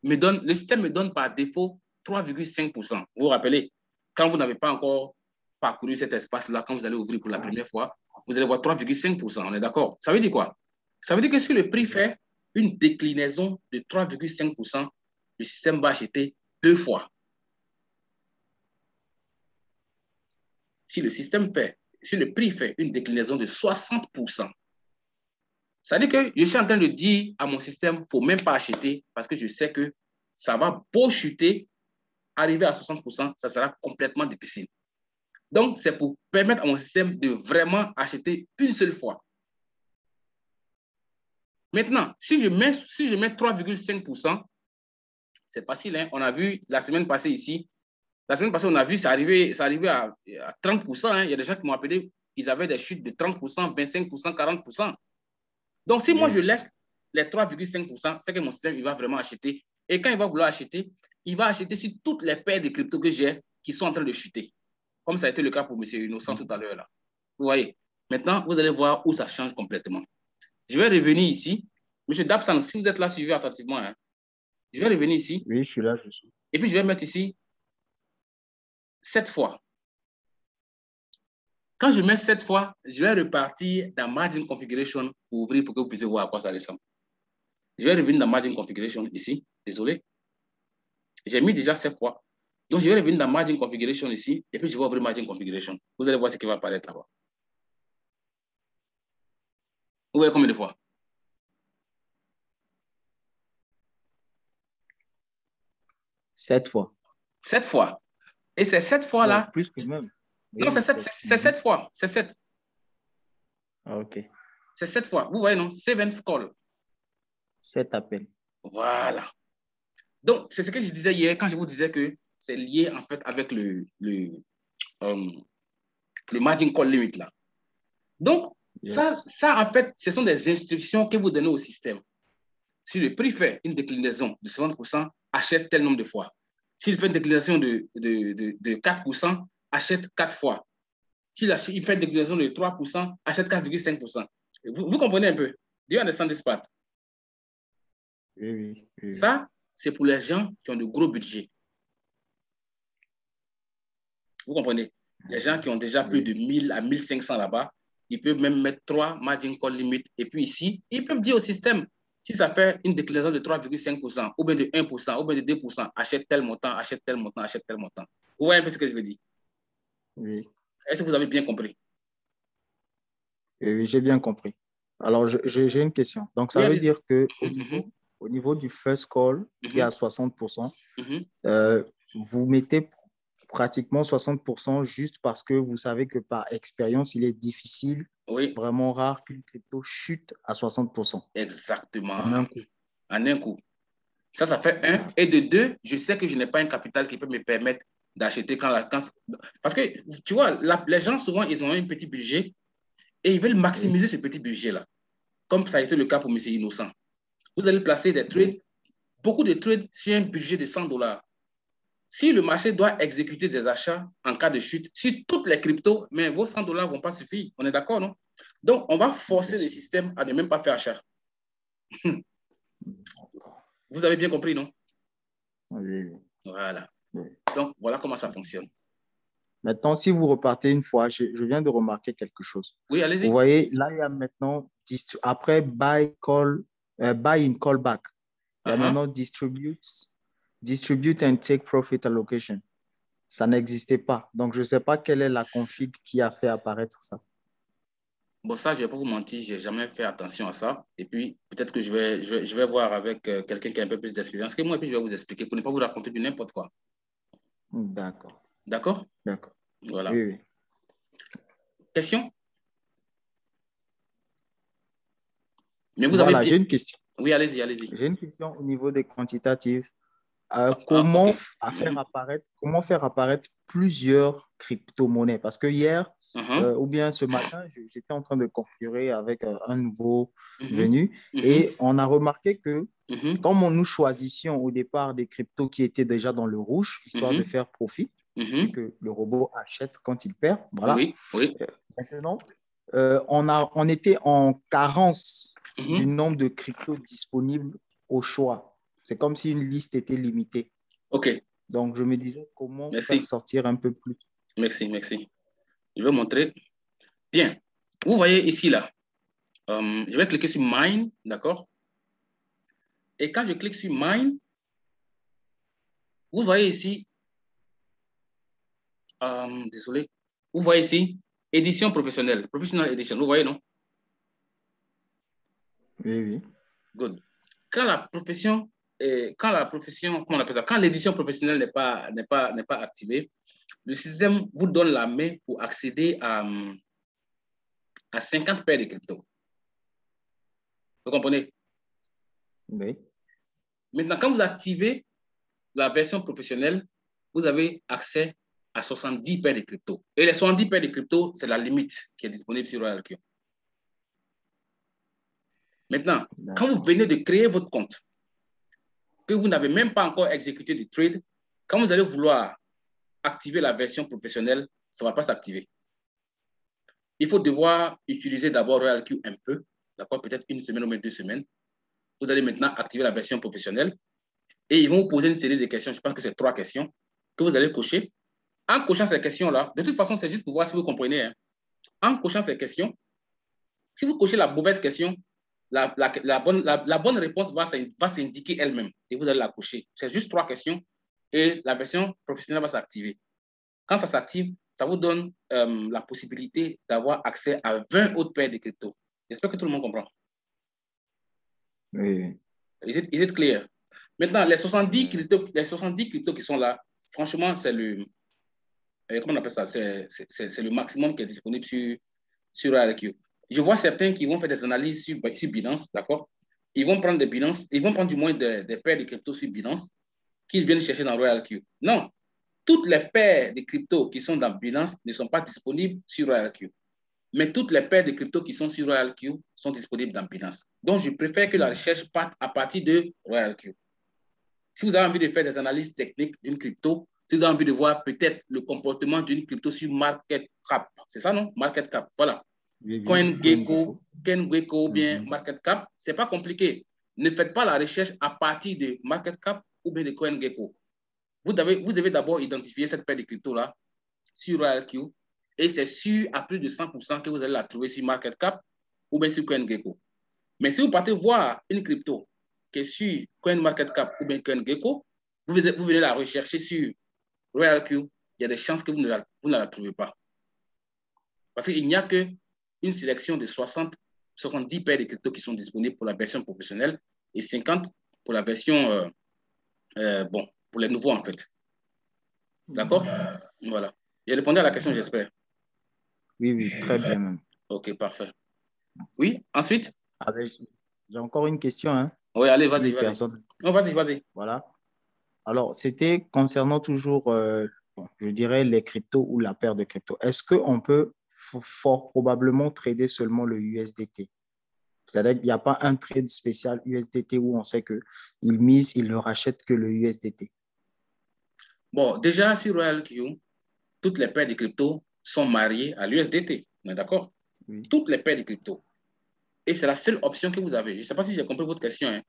me donne par défaut 3,5%. Vous vous rappelez, quand vous n'avez pas encore parcouru cet espace-là, quand vous allez ouvrir pour la première fois, vous allez voir 3,5%. On est d'accord? Ça veut dire quoi? Ça veut dire que si le prix fait une déclinaison de 3,5%, le système va acheter 2 fois. Si le prix fait une déclinaison de 60%, ça veut dire que je suis en train de dire à mon système, il ne faut même pas acheter parce que je sais que ça va beau chuter, arriver à 60%, ça sera complètement difficile. Donc, c'est pour permettre à mon système de vraiment acheter une seule fois. Maintenant, si je mets 3,5%, c'est facile, hein? On a vu la semaine passée ici, on a vu ça arriver à 30%. Hein? Il y a des gens qui m'ont appelé, ils avaient des chutes de 30%, 25%, 40%. Donc, si moi je laisse les 3,5%, c'est que mon système il va vraiment acheter Et quand il va vouloir acheter, il va acheter sur toutes les paires de cryptos que j'ai qui sont en train de chuter. Comme ça a été le cas pour M. Innocent tout à l'heure là. Vous voyez? Maintenant, vous allez voir où ça change complètement. Je vais revenir ici. M. Dabsan, si vous êtes là, suivez attentivement. Hein. Je vais revenir ici. Oui, je suis là. Et puis, je vais mettre ici 7 fois. Quand je mets 7 fois, je vais repartir dans Margin Configuration pour ouvrir pour que vous puissiez voir à quoi ça ressemble. Je vais revenir dans Margin Configuration ici. Désolé. J'ai mis déjà 7 fois. Donc, je vais revenir dans Margin Configuration ici et puis je vais ouvrir Margin Configuration. Vous allez voir ce qui va apparaître là-bas. Vous voyez combien de fois? 7 fois. 7 fois. Et ces 7 fois-là... Plus que même. Non, c'est 7 fois. C'est 7. Ah, OK. C'est 7 fois. Vous voyez, non? 7th call. 7 appels. Voilà. Donc, c'est ce que je disais hier quand je vous disais que c'est lié en fait avec le margin call limit là. Donc, yes. ça en fait, ce sont des instructions que vous donnez au système. Si le prix fait une déclinaison de 60%, achète tel nombre de fois. S'il fait une déclinaison de 4%, achète 4 fois. S'il fait une déclinaison de 3%, achète 4,5%. Vous comprenez un peu? Do you understand this part? Oui. Ça, c'est pour les gens qui ont de gros budgets. Vous comprenez? Les gens qui ont déjà plus de 1000 à 1500 là-bas, ils peuvent même mettre 3 margin call limit. Et puis ici, ils peuvent dire au système, si ça fait une déclinaison de 3,5%, ou bien de 1%, ou bien de 2%, achète tel montant, achète tel montant, achète tel montant. Vous voyez un peu ce que je veux dire? Oui. Est-ce que vous avez bien compris? Oui, j'ai bien compris. Alors, j'ai une question. Donc, ça veut dire qu'au niveau du first call, qui est à 60%, vous mettez pratiquement 60% juste parce que vous savez que par expérience, il est difficile, vraiment rare qu'une crypto chute à 60%. Exactement. En un coup. En un coup. Ça fait 1. Et de 2, je sais que je n'ai pas un capital qui peut me permettre d'acheter parce que, tu vois, les gens, souvent, ils ont un petit budget et ils veulent maximiser ce petit budget-là. Comme ça a été le cas pour M. Innocent. Vous allez placer des trades, beaucoup de trades sur un budget de $100. Si le marché doit exécuter des achats en cas de chute, sur toutes les cryptos, mais vos $100 ne vont pas suffire. On est d'accord, non? Donc, on va forcer le système à ne même pas faire achat. Vous avez bien compris, non? Oui. Voilà. Donc, voilà comment ça fonctionne. Maintenant, si vous repartez une fois, je viens de remarquer quelque chose. Oui, allez-y. Vous voyez, là, il y a maintenant, après buy in callback, il y a maintenant distribute and take profit allocation. Ça n'existait pas. Donc, je ne sais pas quelle est la config qui a fait apparaître ça. Bon, ça, je ne vais pas vous mentir, je n'ai jamais fait attention à ça. Et puis, peut-être que je vais voir avec quelqu'un qui a un peu plus d'expérience que moi, et puis je vais vous expliquer pour ne pas vous raconter du n'importe quoi. D'accord. D'accord? D'accord. Voilà. Oui. Question? Mais vous voilà, avez... j'ai une question. Oui, allez-y. J'ai une question au niveau des quantitatifs. Comment faire apparaître plusieurs crypto-monnaies? Parce que hier, ou bien ce matin, j'étais en train de configurer avec un nouveau venu et on a remarqué que comme nous choisissions au départ des cryptos qui étaient déjà dans le rouge, histoire de faire profit, et que le robot achète quand il perd, voilà. Oui. Maintenant, on était en carence du nombre de cryptos disponibles au choix. C'est comme si une liste était limitée. OK. Donc, je me disais comment faire sortir un peu plus. Merci. Je vais montrer. Bien. Vous voyez ici, là. Je vais cliquer sur Mine, d'accord? Et quand je clique sur Mine, vous voyez ici, désolé, vous voyez ici, édition professionnelle, professional edition, vous voyez, non? Oui. Good. Quand l'édition professionnelle n'est pas activée, le système vous donne la main pour accéder à 50 paires de crypto. Vous comprenez? Oui. Maintenant, quand vous activez la version professionnelle, vous avez accès à 70 paires de crypto. Et les 70 paires de crypto, c'est la limite qui est disponible sur RoyalQ. Maintenant, quand vous venez de créer votre compte, que vous n'avez même pas encore exécuté du trade, quand vous allez vouloir activer la version professionnelle, ça ne va pas s'activer. Il faut devoir utiliser d'abord RoyalQ un peu, d'accord, peut-être une semaine ou même 2 semaines. Vous allez maintenant activer la version professionnelle et ils vont vous poser une série de questions. Je pense que c'est 3 questions que vous allez cocher. En cochant ces questions-là, de toute façon, c'est juste pour voir si vous comprenez. Hein. En cochant ces questions, si vous cochez la mauvaise question, la bonne réponse va s'indiquer elle-même et vous allez la cocher. C'est juste 3 questions et la version professionnelle va s'activer. Quand ça s'active, ça vous donne la possibilité d'avoir accès à 20 autres paires de crypto. J'espère que tout le monde comprend. Oui. Is it clear? Maintenant, les 70 cryptos qui sont là, franchement, c'est le... comment on appelle ça? C'est le maximum qui est disponible sur RRQ. Je vois certains qui vont faire des analyses sur Binance, d'accord? Ils vont prendre des Binance, ils vont prendre du moins des paires de cryptos sur Binance qu'ils viennent chercher dans RoyalQ. Non, toutes les paires de cryptos qui sont dans Binance ne sont pas disponibles sur RoyalQ. Mais toutes les paires de cryptos qui sont sur RoyalQ sont disponibles dans Binance. Donc, je préfère que la recherche parte à partir de RoyalQ. Si vous avez envie de faire des analyses techniques d'une crypto, si vous avez envie de voir peut-être le comportement d'une crypto sur MarketCap, c'est ça, non? MarketCap, voilà. CoinGecko, ou bien MarketCap, ce n'est pas compliqué. Ne faites pas la recherche à partir de MarketCap ou bien de CoinGecko. Vous devez d'abord identifier cette paire de cryptos-là sur RoyalQ et c'est sûr à plus de 100% que vous allez la trouver sur MarketCap ou bien sur CoinGecko. Mais si vous partez voir une crypto qui est sur CoinMarketCap ou bien CoinGecko, vous venez la rechercher sur RoyalQ, il y a des chances que vous ne la trouvez pas. Parce qu'il n'y a qu'une sélection de 70 paires de cryptos qui sont disponibles pour la version professionnelle et 50 pour la version, pour les nouveaux en fait. D'accord? Voilà. J'ai répondu à la question, j'espère. Oui, très bien même. Ok, parfait. Oui, ensuite? J'ai encore une question. Hein, oui, allez, vas-y. Non, vas-y. Voilà. Alors, c'était concernant toujours, je dirais, les cryptos ou la paire de cryptos. Est-ce qu'on peut fort probablement trader seulement le USDT? C'est-à-dire qu'il n'y a pas un trade spécial USDT où on sait qu'il mise, il ne rachète que le USDT. Bon, déjà, sur RoyalQ, toutes les paires de cryptos sont mariées à l'USDT. On est d'accord? Oui. Toutes les paires de cryptos. Et c'est la seule option que vous avez. Je ne sais pas si j'ai compris votre question, hein,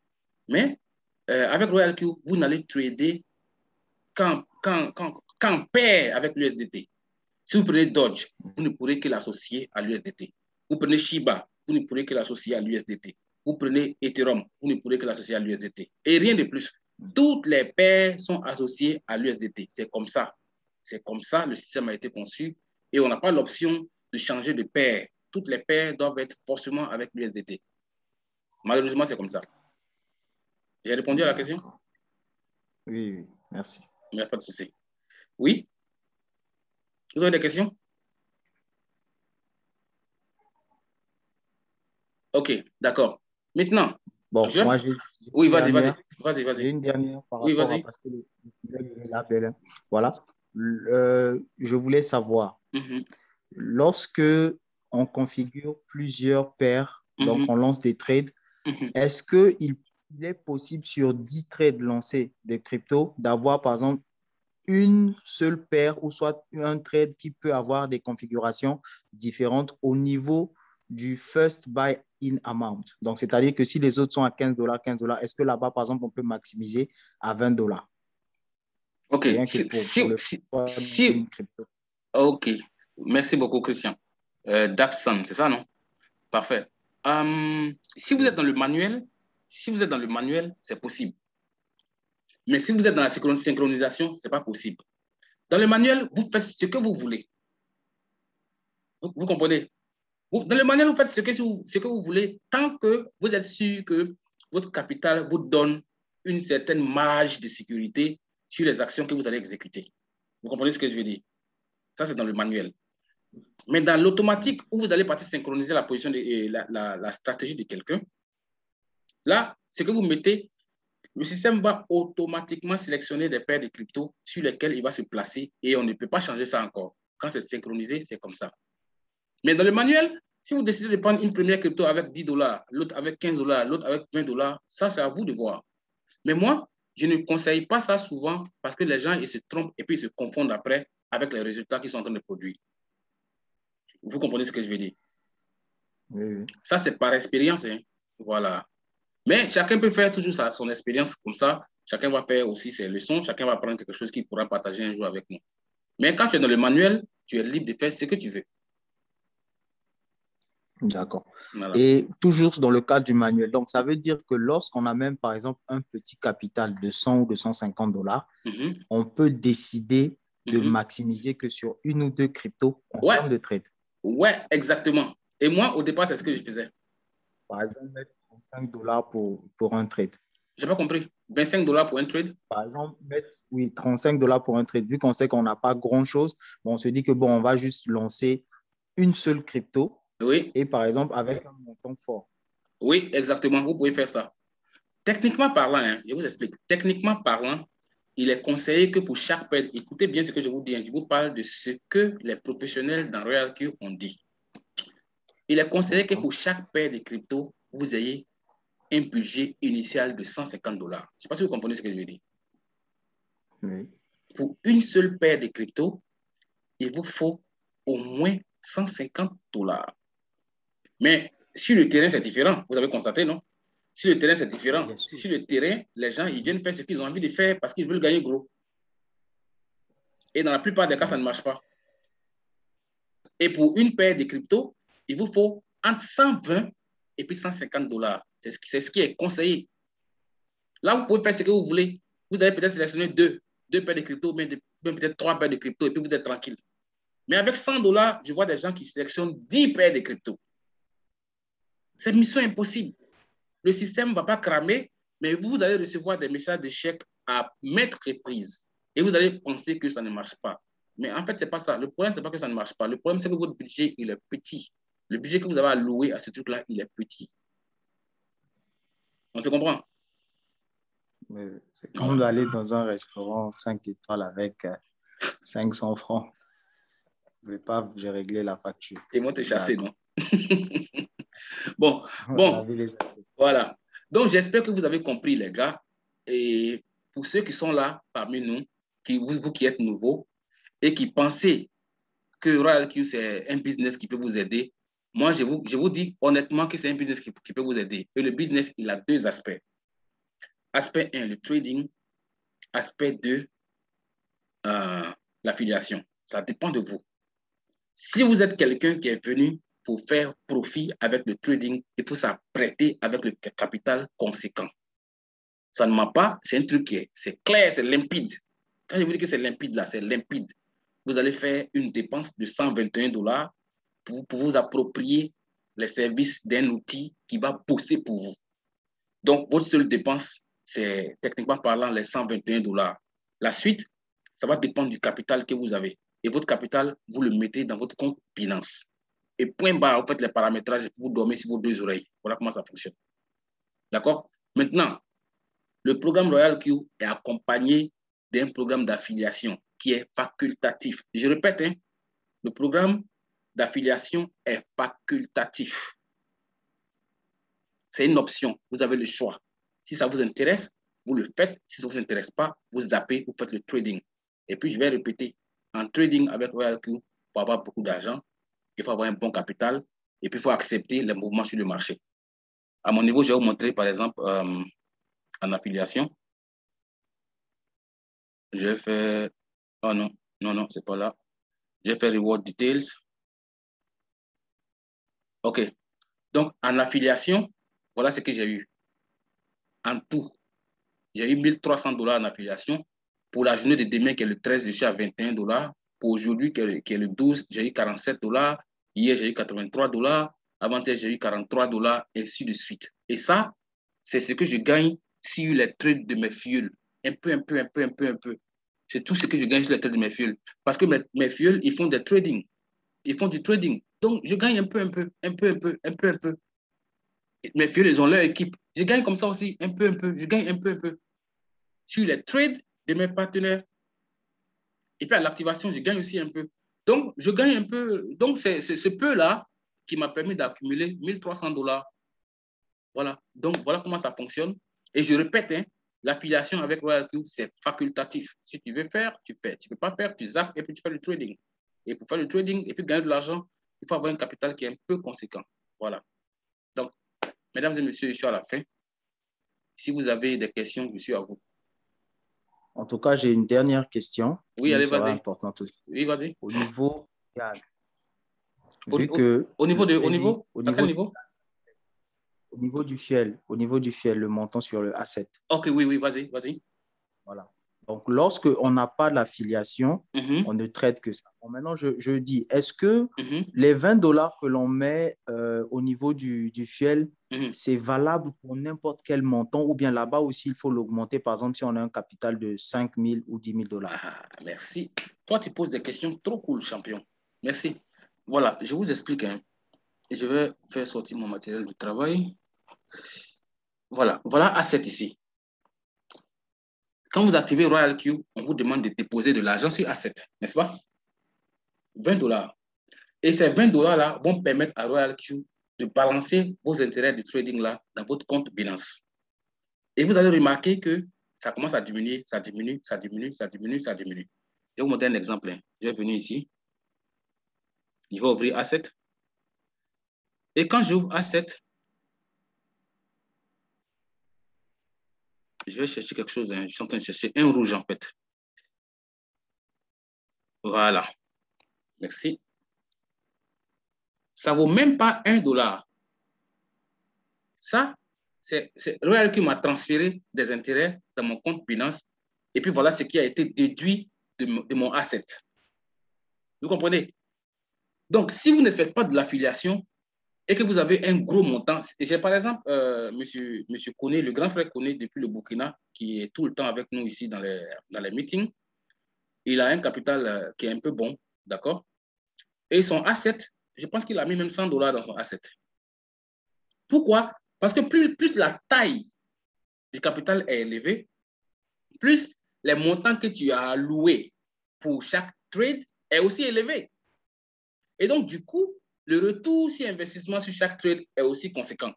mais avec RoyalQ, vous n'allez trader qu'en paire avec l'USDT. Si vous prenez Dodge, vous ne pourrez que l'associer à l'USDT. Vous prenez Shiba, vous ne pourrez que l'associer à l'USDT. Vous prenez Ethereum, vous ne pourrez que l'associer à l'USDT. Et rien de plus. Toutes les paires sont associées à l'USDT. C'est comme ça. C'est comme ça, le système a été conçu. Et on n'a pas l'option de changer de paire. Toutes les paires doivent être forcément avec l'USDT. Malheureusement, c'est comme ça. J'ai répondu à la question? Oui, merci. Il n'y a pas de souci. Oui? Vous avez des questions? Ok, d'accord. Maintenant, bon, moi, oui, vas-y. J'ai une dernière par rapport à parce que le est là, voilà. Je voulais savoir, lorsque on configure plusieurs paires, donc on lance des trades, est-ce qu'il est possible sur 10 trades lancés de crypto d'avoir, par exemple, une seule paire ou soit un trade qui peut avoir des configurations différentes au niveau du first buy in amount. Donc, c'est-à-dire que si les autres sont à $15, est-ce que là-bas, par exemple, on peut maximiser à $20? OK. OK. Merci beaucoup, Christian. Dapson, c'est ça, non? Parfait. Si vous êtes dans le manuel, c'est possible. Mais si vous êtes dans la synchronisation, ce n'est pas possible. Dans le manuel, vous faites ce que vous voulez. Vous comprenez? Dans le manuel, vous faites ce que vous voulez tant que vous êtes sûr que votre capital vous donne une certaine marge de sécurité sur les actions que vous allez exécuter. Vous comprenez ce que je veux dire? Ça, c'est dans le manuel. Mais dans l'automatique, où vous allez partir synchroniser la position la stratégie de quelqu'un, là, ce que vous mettez, le système va automatiquement sélectionner des paires de cryptos sur lesquelles il va se placer et on ne peut pas changer ça encore. Quand c'est synchronisé, c'est comme ça. Mais dans le manuel, si vous décidez de prendre une première crypto avec $10, l'autre avec $15, l'autre avec $20, ça, c'est à vous de voir. Mais moi, je ne conseille pas ça souvent parce que les gens ils se trompent et puis ils se confondent après avec les résultats qu'ils sont en train de produire. Vous comprenez ce que je veux dire? Oui. Ça, c'est par expérience. Hein. Voilà. Mais chacun peut faire toujours son expérience comme ça. Chacun va faire aussi ses leçons. Chacun va apprendre quelque chose qu'il pourra partager un jour avec nous. Mais quand tu es dans le manuel, tu es libre de faire ce que tu veux. D'accord. Voilà. Et toujours dans le cadre du manuel. Donc, ça veut dire que lorsqu'on a même, par exemple, un petit capital de 100 ou de 150 $, on peut décider de maximiser que sur une ou deux cryptos en termes de trade. Ouais, exactement. Et moi, au départ, c'est ce que je faisais. Par exemple, mettre 35 $ pour un trade. Je n'ai pas compris. 25 $ pour un trade? Par exemple, mettre, oui, 35 $ pour un trade. Vu qu'on sait qu'on n'a pas grand-chose, bon, on se dit que, bon, on va juste lancer une seule crypto. Oui. Et par exemple, avec un montant fort. Oui, exactement. Vous pouvez faire ça. Techniquement parlant, hein, je vous explique. Techniquement parlant, il est conseillé que pour chaque paire, écoutez bien ce que je vous dis, hein, je vous parle de ce que les professionnels dans RoyalQ ont dit. Il est conseillé que pour chaque paire de crypto, vous ayez un budget initial de 150 $. Je ne sais pas si vous comprenez ce que je veux dire. Oui. Pour une seule paire de crypto, il vous faut au moins 150 $. Mais sur le terrain, c'est différent. Vous avez constaté, non? Sur le terrain, c'est différent. Sur le terrain, les gens, ils viennent faire ce qu'ils ont envie de faire parce qu'ils veulent gagner gros. Et dans la plupart des cas, ça ne marche pas. Et pour une paire de crypto, il vous faut entre 120 et puis 150 $. C'est ce qui est conseillé. Là, vous pouvez faire ce que vous voulez. Vous allez peut-être sélectionner deux paires de crypto, même peut-être 3 paires de crypto, et puis vous êtes tranquille. Mais avec 100 $, je vois des gens qui sélectionnent 10 paires de crypto. C'est mission impossible. Le système ne va pas cramer, mais vous allez recevoir des messages d'échec à maintes reprises. Et vous allez penser que ça ne marche pas. Mais en fait, ce n'est pas ça. Le problème, ce n'est pas que ça ne marche pas. Le problème, c'est que votre budget, il est petit. Le budget que vous avez alloué à ce truc-là, il est petit. On se comprend? C'est comme d'aller dans un restaurant 5 étoiles avec 500 francs. Je ne vais pas, j'ai réglé la facture. Et moi, te chasser, non? Bon, voilà. Donc, j'espère que vous avez compris, les gars. Et pour ceux qui sont là parmi nous, vous qui êtes nouveaux et qui pensez que RoyalQ, c'est un business qui peut vous aider, moi, je vous dis honnêtement que c'est un business qui peut vous aider. Et le business, il a deux aspects. Aspect 1, le trading. Aspect 2, l'affiliation. Ça dépend de vous. Si vous êtes quelqu'un qui est venu pour faire profit avec le trading, il faut s'apprêter avec le capital conséquent. Ça ne ment pas, c'est un truc qui est clair, c'est limpide. Quand je vous dis que c'est limpide, là, c'est limpide. Vous allez faire une dépense de 121 $ pour vous approprier les services d'un outil qui va bosser pour vous. Donc, votre seule dépense, c'est techniquement parlant les 121 $. La suite, ça va dépendre du capital que vous avez. Et votre capital, vous le mettez dans votre compte Binance. Et point barre, vous faites les paramétrages, vous dormez sur vos deux oreilles. Voilà comment ça fonctionne. D'accord? Maintenant, le programme RoyalQ est accompagné d'un programme d'affiliation qui est facultatif. Je répète, hein, le programme d'affiliation est facultatif. C'est une option. Vous avez le choix. Si ça vous intéresse, vous le faites. Si ça ne vous intéresse pas, vous zappez, vous faites le trading. Et puis, je vais répéter. En trading avec RoyalQ, pour avoir beaucoup d'argent, il faut avoir un bon capital et puis il faut accepter les mouvements sur le marché. À mon niveau, je vais vous montrer, par exemple, en affiliation. Je fais... Oh non, non, c'est pas là. J'ai fait Reward Details. OK. Donc, en affiliation, voilà ce que j'ai eu. En tout, j'ai eu 1300 $ en affiliation. Pour la journée de demain, qui est le 13, je suis à 21 $. Pour aujourd'hui, qui est le 12, j'ai eu 47 $. Hier, j'ai eu 83 $. Avant-hier, j'ai eu 43 $, et ainsi de suite. Et ça, c'est ce que je gagne sur les trades de mes fioles. Un peu. C'est tout ce que je gagne sur les trades de mes fioles. Parce que mes fioles, ils font des trading. Ils font du trading. Donc, je gagne un peu. Mes fioles, ils ont leur équipe. Je gagne comme ça aussi, un peu. Je gagne un peu. Sur les trades de mes partenaires. Et puis à l'activation, je gagne aussi un peu. Donc, je gagne un peu. Donc, c'est ce peu-là qui m'a permis d'accumuler 1300 $. Voilà. Donc, voilà comment ça fonctionne. Et je répète, hein, L'affiliation avec RoyalQ, c'est facultatif. Si tu veux faire, tu fais. Tu ne peux pas faire, tu zappes et puis tu fais le trading. Et pour faire le trading et puis gagner de l'argent, il faut avoir un capital qui est un peu conséquent. Voilà. Donc, mesdames et messieurs, je suis à la fin. Si vous avez des questions, je suis à vous. En tout cas, j'ai une dernière question qui sera importante aussi. Oui, vas-y. Au niveau, au niveau du fiel, le montant sur le asset. Ok, oui, vas-y. Voilà. Donc, lorsque on n'a pas l'affiliation, on ne traite que ça. Bon, maintenant, je dis, est-ce que les $20 que l'on met au niveau du fiel, c'est valable pour n'importe quel montant ou bien là-bas aussi, il faut l'augmenter, par exemple, si on a un capital de 5 000 ou 10 000 $? Ah, merci. Toi, tu poses des questions trop cool, champion. Merci. Voilà, je vous explique. Et je vais faire sortir mon matériel de travail. Voilà asset ici. Quand vous activez RoyalQ, on vous demande de déposer de l'argent sur asset, n'est-ce pas? $20. Et ces $20-là vont permettre à RoyalQ de balancer vos intérêts de trading là dans votre compte Binance. Et vous allez remarquer que ça commence à diminuer, ça diminue. Je vais vous montrer un exemple. Je vais venir ici. Je vais ouvrir Asset. Et quand j'ouvre Asset, je vais chercher quelque chose. Je suis en train de chercher un rouge en fait. Voilà. Merci. Ça ne vaut même pas $1. Ça, c'est RoyalQ m'a transféré des intérêts dans mon compte Binance. Et puis voilà ce qui a été déduit de mon asset. Vous comprenez? Donc, si vous ne faites pas de l'affiliation et que vous avez un gros montant, et j'ai par exemple monsieur Koné, le grand frère Koné depuis le Burkina, qui est tout le temps avec nous ici dans les meetings. Il a un capital qui est un peu bon, d'accord? Et son asset, je pense qu'il a mis même $100 dans son asset. Pourquoi? Parce que plus la taille du capital est élevée, plus les montants que tu as alloués pour chaque trade est aussi élevé. Et donc, du coup, le retour sur investissement sur chaque trade est aussi conséquent.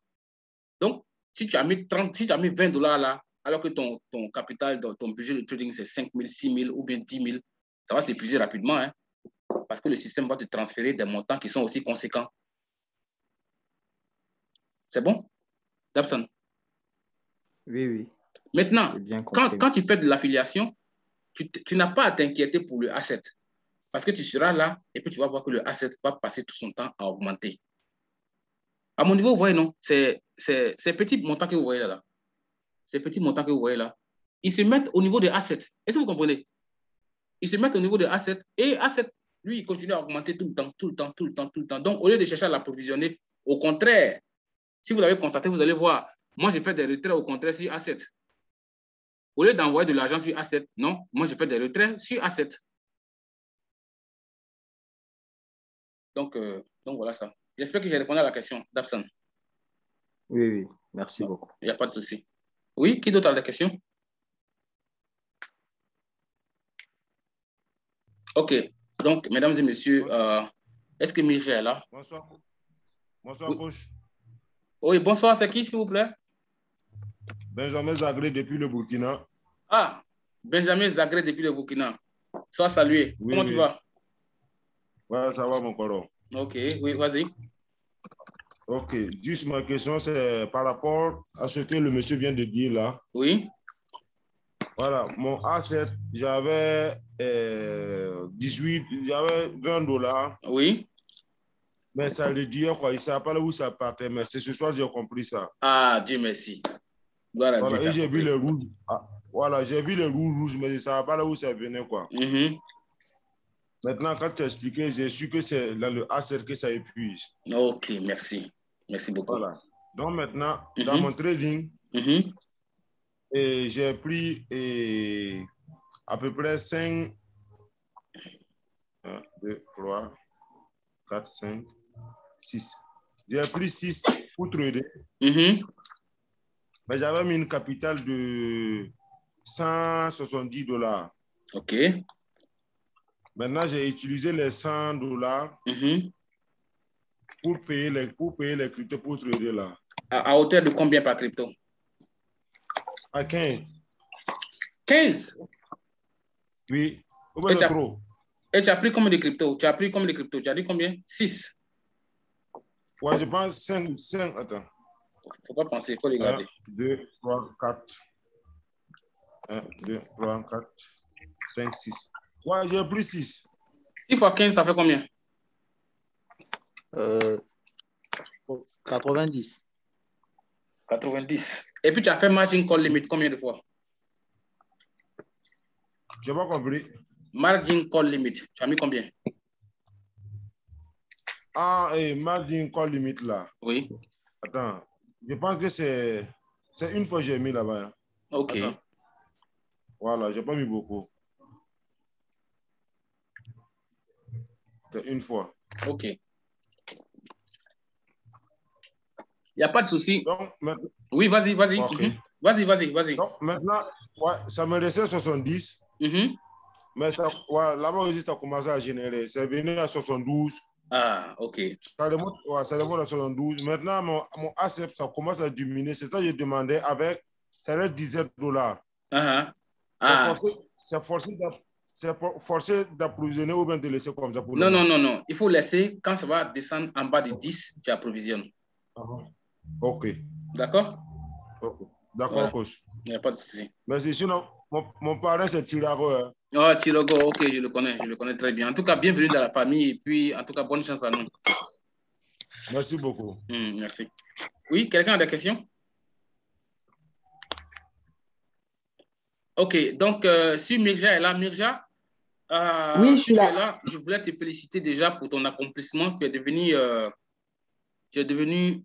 Donc, si tu as mis $20 là, alors que ton capital, ton budget de trading, c'est 5 000, 6 000 ou bien 10 000, ça va s'épuiser rapidement, hein, parce que le système va te transférer des montants qui sont aussi conséquents. C'est bon, Dabson? Oui. Maintenant, quand tu fais de l'affiliation, tu n'as pas à t'inquiéter pour le asset. Parce que tu seras là et puis tu vas voir que le asset va passer tout son temps à augmenter. À mon niveau, vous voyez, non? Ces petits montants que vous voyez là, ces petits montants que vous voyez là, ils se mettent au niveau des assets. Est-ce que vous comprenez? Ils se mettent au niveau des assets et asset, lui, il continue à augmenter tout le temps. Donc, au lieu de chercher à l'approvisionner, au contraire, si vous l'avez constaté, vous allez voir, moi, j'ai fait des retraits au contraire sur asset. Au lieu d'envoyer de l'argent sur asset, non, moi, j'ai fait des retraits sur asset. Donc voilà ça. J'espère que j'ai répondu à la question d'Absan. Oui. Merci beaucoup. Il n'y a pas de souci. Oui, qui d'autre a des questions? OK. Donc, mesdames et messieurs, est-ce que Michel est là? Bonsoir. Bonsoir, coach. Oui, bonsoir. C'est qui, s'il vous plaît? Benjamin Zagré depuis le Burkina. Ah, Benjamin Zagré depuis le Burkina. Sois salué. Oui, Comment tu vas? Ouais, ça va, mon coron. OK, oui, vas-y. OK, juste ma question, c'est par rapport à ce que le monsieur vient de dire là. Oui. Voilà, mon asset, j'avais $20. Oui. Mais ça le dit quoi, il ne savait pas où ça partait, mais c'est ce soir j'ai compris ça. Ah, Dieu merci. Voilà, Dieu. Et j'ai vu le rouge. Voilà, j'ai vu le rouge, mais je ne savais pas là où ça venait, quoi. Maintenant, quand tu as expliqué, j'ai su que c'est dans le asset que ça épuise. OK, merci. Merci beaucoup. Voilà. Donc maintenant, dans mon trading, j'ai pris à peu près 5, 1, 2, 3, 4, 5, 6. J'ai pris 6 pour trader. Mais j'avais mis une capitale de $170. OK. Maintenant, j'ai utilisé les $100 pour payer les cryptos pour trader là. À hauteur de combien par crypto? À 15. 15? Oui. Trop. Et tu as pris combien de crypto? Tu as pris combien de crypto? Tu as dit combien? 6. Ouais, je pense 5. Attends. Il ne faut pas penser, il faut regarder. 1, 2, 3, 4. 1, 2, 3, 4, 5, 6. Ouais, j'ai pris 6. 6 fois 15, ça fait combien? 90. 90. Et puis tu as fait margin call limit combien de fois? Je n'ai pas compris. Margin call limit, tu as mis combien? Ah, et margin call limit là. Oui. Attends, je pense que c'est une fois que j'ai mis là-bas. Hein. Ok. Attends. Voilà, je n'ai pas mis beaucoup. C'est une fois. Ok. Il n'y a pas de souci. Donc, maintenant... Oui, vas-y. Okay. Vas-y. Donc, maintenant, ouais, ça me restait 70. Mais là-bas aussi, ça a commencé à générer. C'est venu à 72. Ah, ok. Ça remonte à 72. Maintenant, mon ACEP, ça commence à diminuer. C'est ça que je demandais avec, ça reste $17. C'est forcé d'approvisionner ou bien de laisser comme ça pour Non. Il faut laisser, quand ça va descendre en bas de 10, tu approvisionnes. Ok. D'accord? D'accord, voilà. Coach. Il n'y a pas de souci. Merci. Sinon, mon parent, c'est Tirago. Hein. Oh, Tirago, ok, je le connais très bien. En tout cas, bienvenue dans la famille et puis, en tout cas, bonne chance à nous. Merci beaucoup. Merci. Oui, quelqu'un a des questions? Ok, donc, si Mirja est là, Mirja, oui, je suis là. là. Je voulais te féliciter déjà pour ton accomplissement. Tu es devenu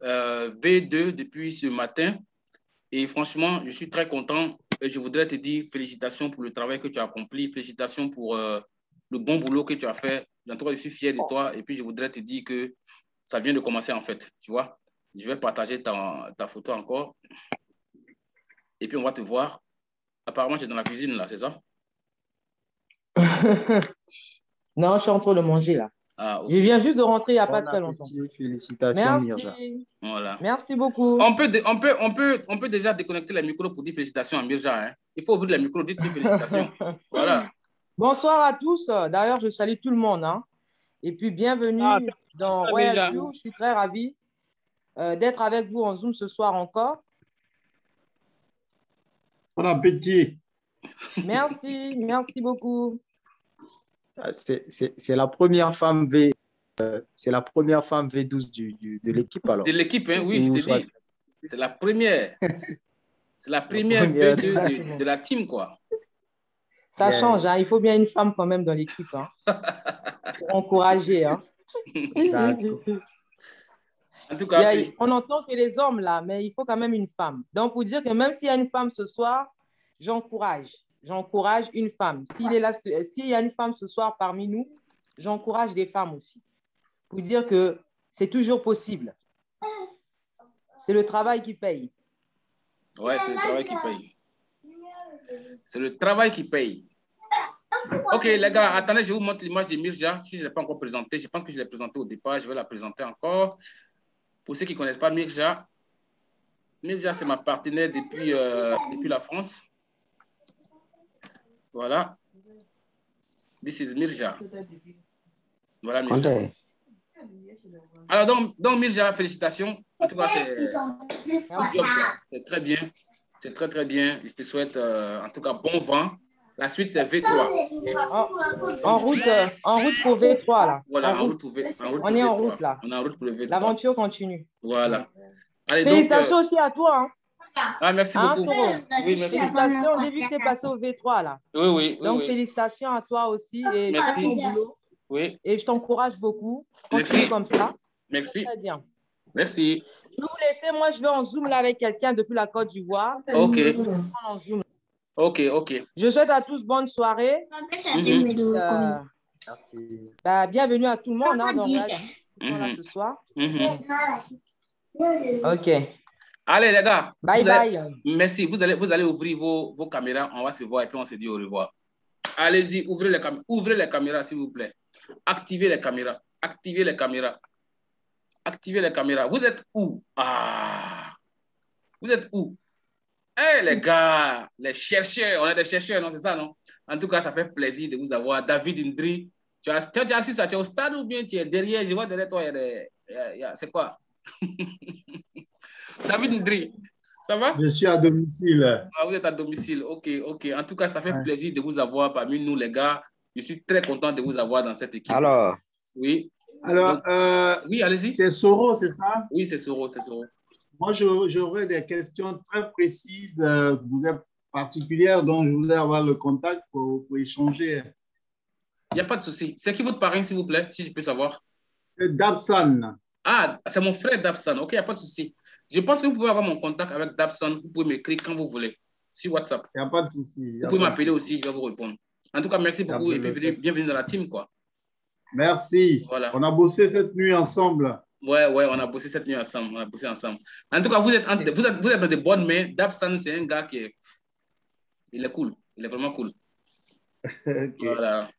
V2 depuis ce matin. Et franchement, je suis très content et je voudrais te dire félicitations pour le travail que tu as accompli. Félicitations pour le bon boulot que tu as fait. En tout cas, je suis fier de toi. Et puis, je voudrais te dire que ça vient de commencer en fait. Tu vois, je vais partager ta photo encore. Et puis, on va te voir. Apparemment, tu es dans la cuisine là, c'est ça? Non, je suis en train de manger là. Ah, okay. Je viens juste de rentrer il n'y a pas très longtemps. Félicitations, Mirja. Voilà. Merci beaucoup. On peut déjà déconnecter les micros pour dire félicitations à Mirja. Hein. Il faut ouvrir les micros, dites félicitations. Voilà. Bonsoir à tous. D'ailleurs, je salue tout le monde. Hein. Et puis, bienvenue dans Royal View. Je suis très ravi d'être avec vous en Zoom ce soir encore. Bon appétit. Merci beaucoup. C'est la première femme c'est la première femme V12 de l'équipe alors. De l'équipe, hein, oui, je te dis. C'est la première. C'est la première V2 de la team, quoi. Ça change, hein. Il faut bien une femme quand même dans l'équipe. Hein. Pour encourager. Hein. En tout cas, on entend que les hommes là, mais il faut quand même une femme. Donc, pour dire que même s'il y a une femme ce soir, j'encourage une femme. S'il y a une femme ce soir parmi nous, j'encourage des femmes aussi. Pour dire que c'est toujours possible. C'est le travail qui paye. Ouais, c'est le travail qui paye. C'est le travail qui paye. Ok, les gars, attendez, je vous montre l'image de Mirja. Si je ne l'ai pas encore présentée, je pense que je l'ai présentée au départ. Je vais la présenter encore. Pour ceux qui ne connaissent pas Mirja, Mirja, c'est ma partenaire depuis la France. Voilà. This is Mirja. Voilà, Mirja. Alors, donc Mirja, félicitations. En tout cas, c'est très bien. C'est très, très bien. Je te souhaite, en tout cas, bon vent. La suite, c'est V3. En route pour V3, là. Voilà, en route pour V3. On est en route, là. On est en route pour le V3. L'aventure continue. Voilà. Allez, félicitations aussi à toi. Hein. Ah, merci beaucoup. Oui, merci. Félicitations, j'ai vu que tu es passé au V3, là. Oui. Donc, félicitations à toi aussi. Et merci ton boulot. Oui. Et je t'encourage beaucoup. Continue comme ça. Merci. Très bien. Merci. Je vous laisse. Moi, je vais en Zoom là avec quelqu'un depuis la Côte d'Ivoire. OK. OK. Je souhaite à tous bonne soirée. Bienvenue à tout le monde dans ce soir. OK. Allez, les gars. Bye. Merci. Vous allez ouvrir vos caméras. On va se voir et puis on se dit au revoir. Allez-y, ouvrez les caméras, s'il vous plaît. Activez les caméras. Vous êtes où? Vous êtes où? Hey, les gars, les chercheurs, on est des chercheurs, non, c'est ça, non? En tout cas, ça fait plaisir de vous avoir. David Indri, tu as su ça, tu es au stade ou bien tu es derrière? Je vois derrière toi, il y a des... c'est quoi? David Indri, ça va? Je suis à domicile. Ah, vous êtes à domicile, ok, ok. En tout cas, ça fait plaisir de vous avoir parmi nous, les gars. Je suis très content de vous avoir dans cette équipe. Alors? Oui. Alors, donc, oui, allez-y. C'est Soro, c'est ça? Oui, c'est Soro, c'est Soro. Moi, j'aurais des questions très précises, particulières, dont je voulais avoir le contact pour échanger. Il n'y a pas de souci. C'est qui votre parrain, s'il vous plaît, si je peux savoir? Dabsan. Ah, c'est mon frère Dabsan. Ok, il n'y a pas de souci. Je pense que vous pouvez avoir mon contact avec Dabsan. Vous pouvez m'écrire quand vous voulez sur WhatsApp. Il n'y a pas de souci. Vous pouvez m'appeler aussi, je vais vous répondre. En tout cas, merci beaucoup et puis bienvenue dans la team, quoi. Merci. Voilà. On a bossé cette nuit ensemble. Ouais, on a bossé cette nuit ensemble. On a bossé ensemble. En tout cas, vous êtes dans de bonnes mains. Dabsan, c'est un gars qui est... Il est cool. Il est vraiment cool. Okay. Voilà.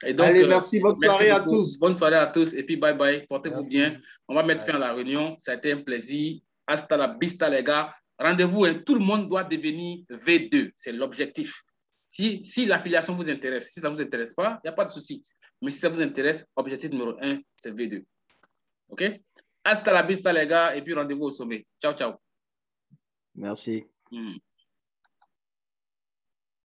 Et donc, allez, merci. Bonne soirée à tous. Bonne soirée à tous. Et puis, bye bye. Portez-vous bien. On va mettre fin à la réunion. Ça a été un plaisir. Hasta la vista, les gars. Rendez-vous. Hein. Tout le monde doit devenir V2. C'est l'objectif. Si l'affiliation vous intéresse, si ça ne vous intéresse pas, il n'y a pas de souci. Mais si ça vous intéresse, objectif numéro 1, c'est V2. OK? Hasta la vista, les gars. Et puis, rendez-vous au sommet. Ciao, ciao. Merci.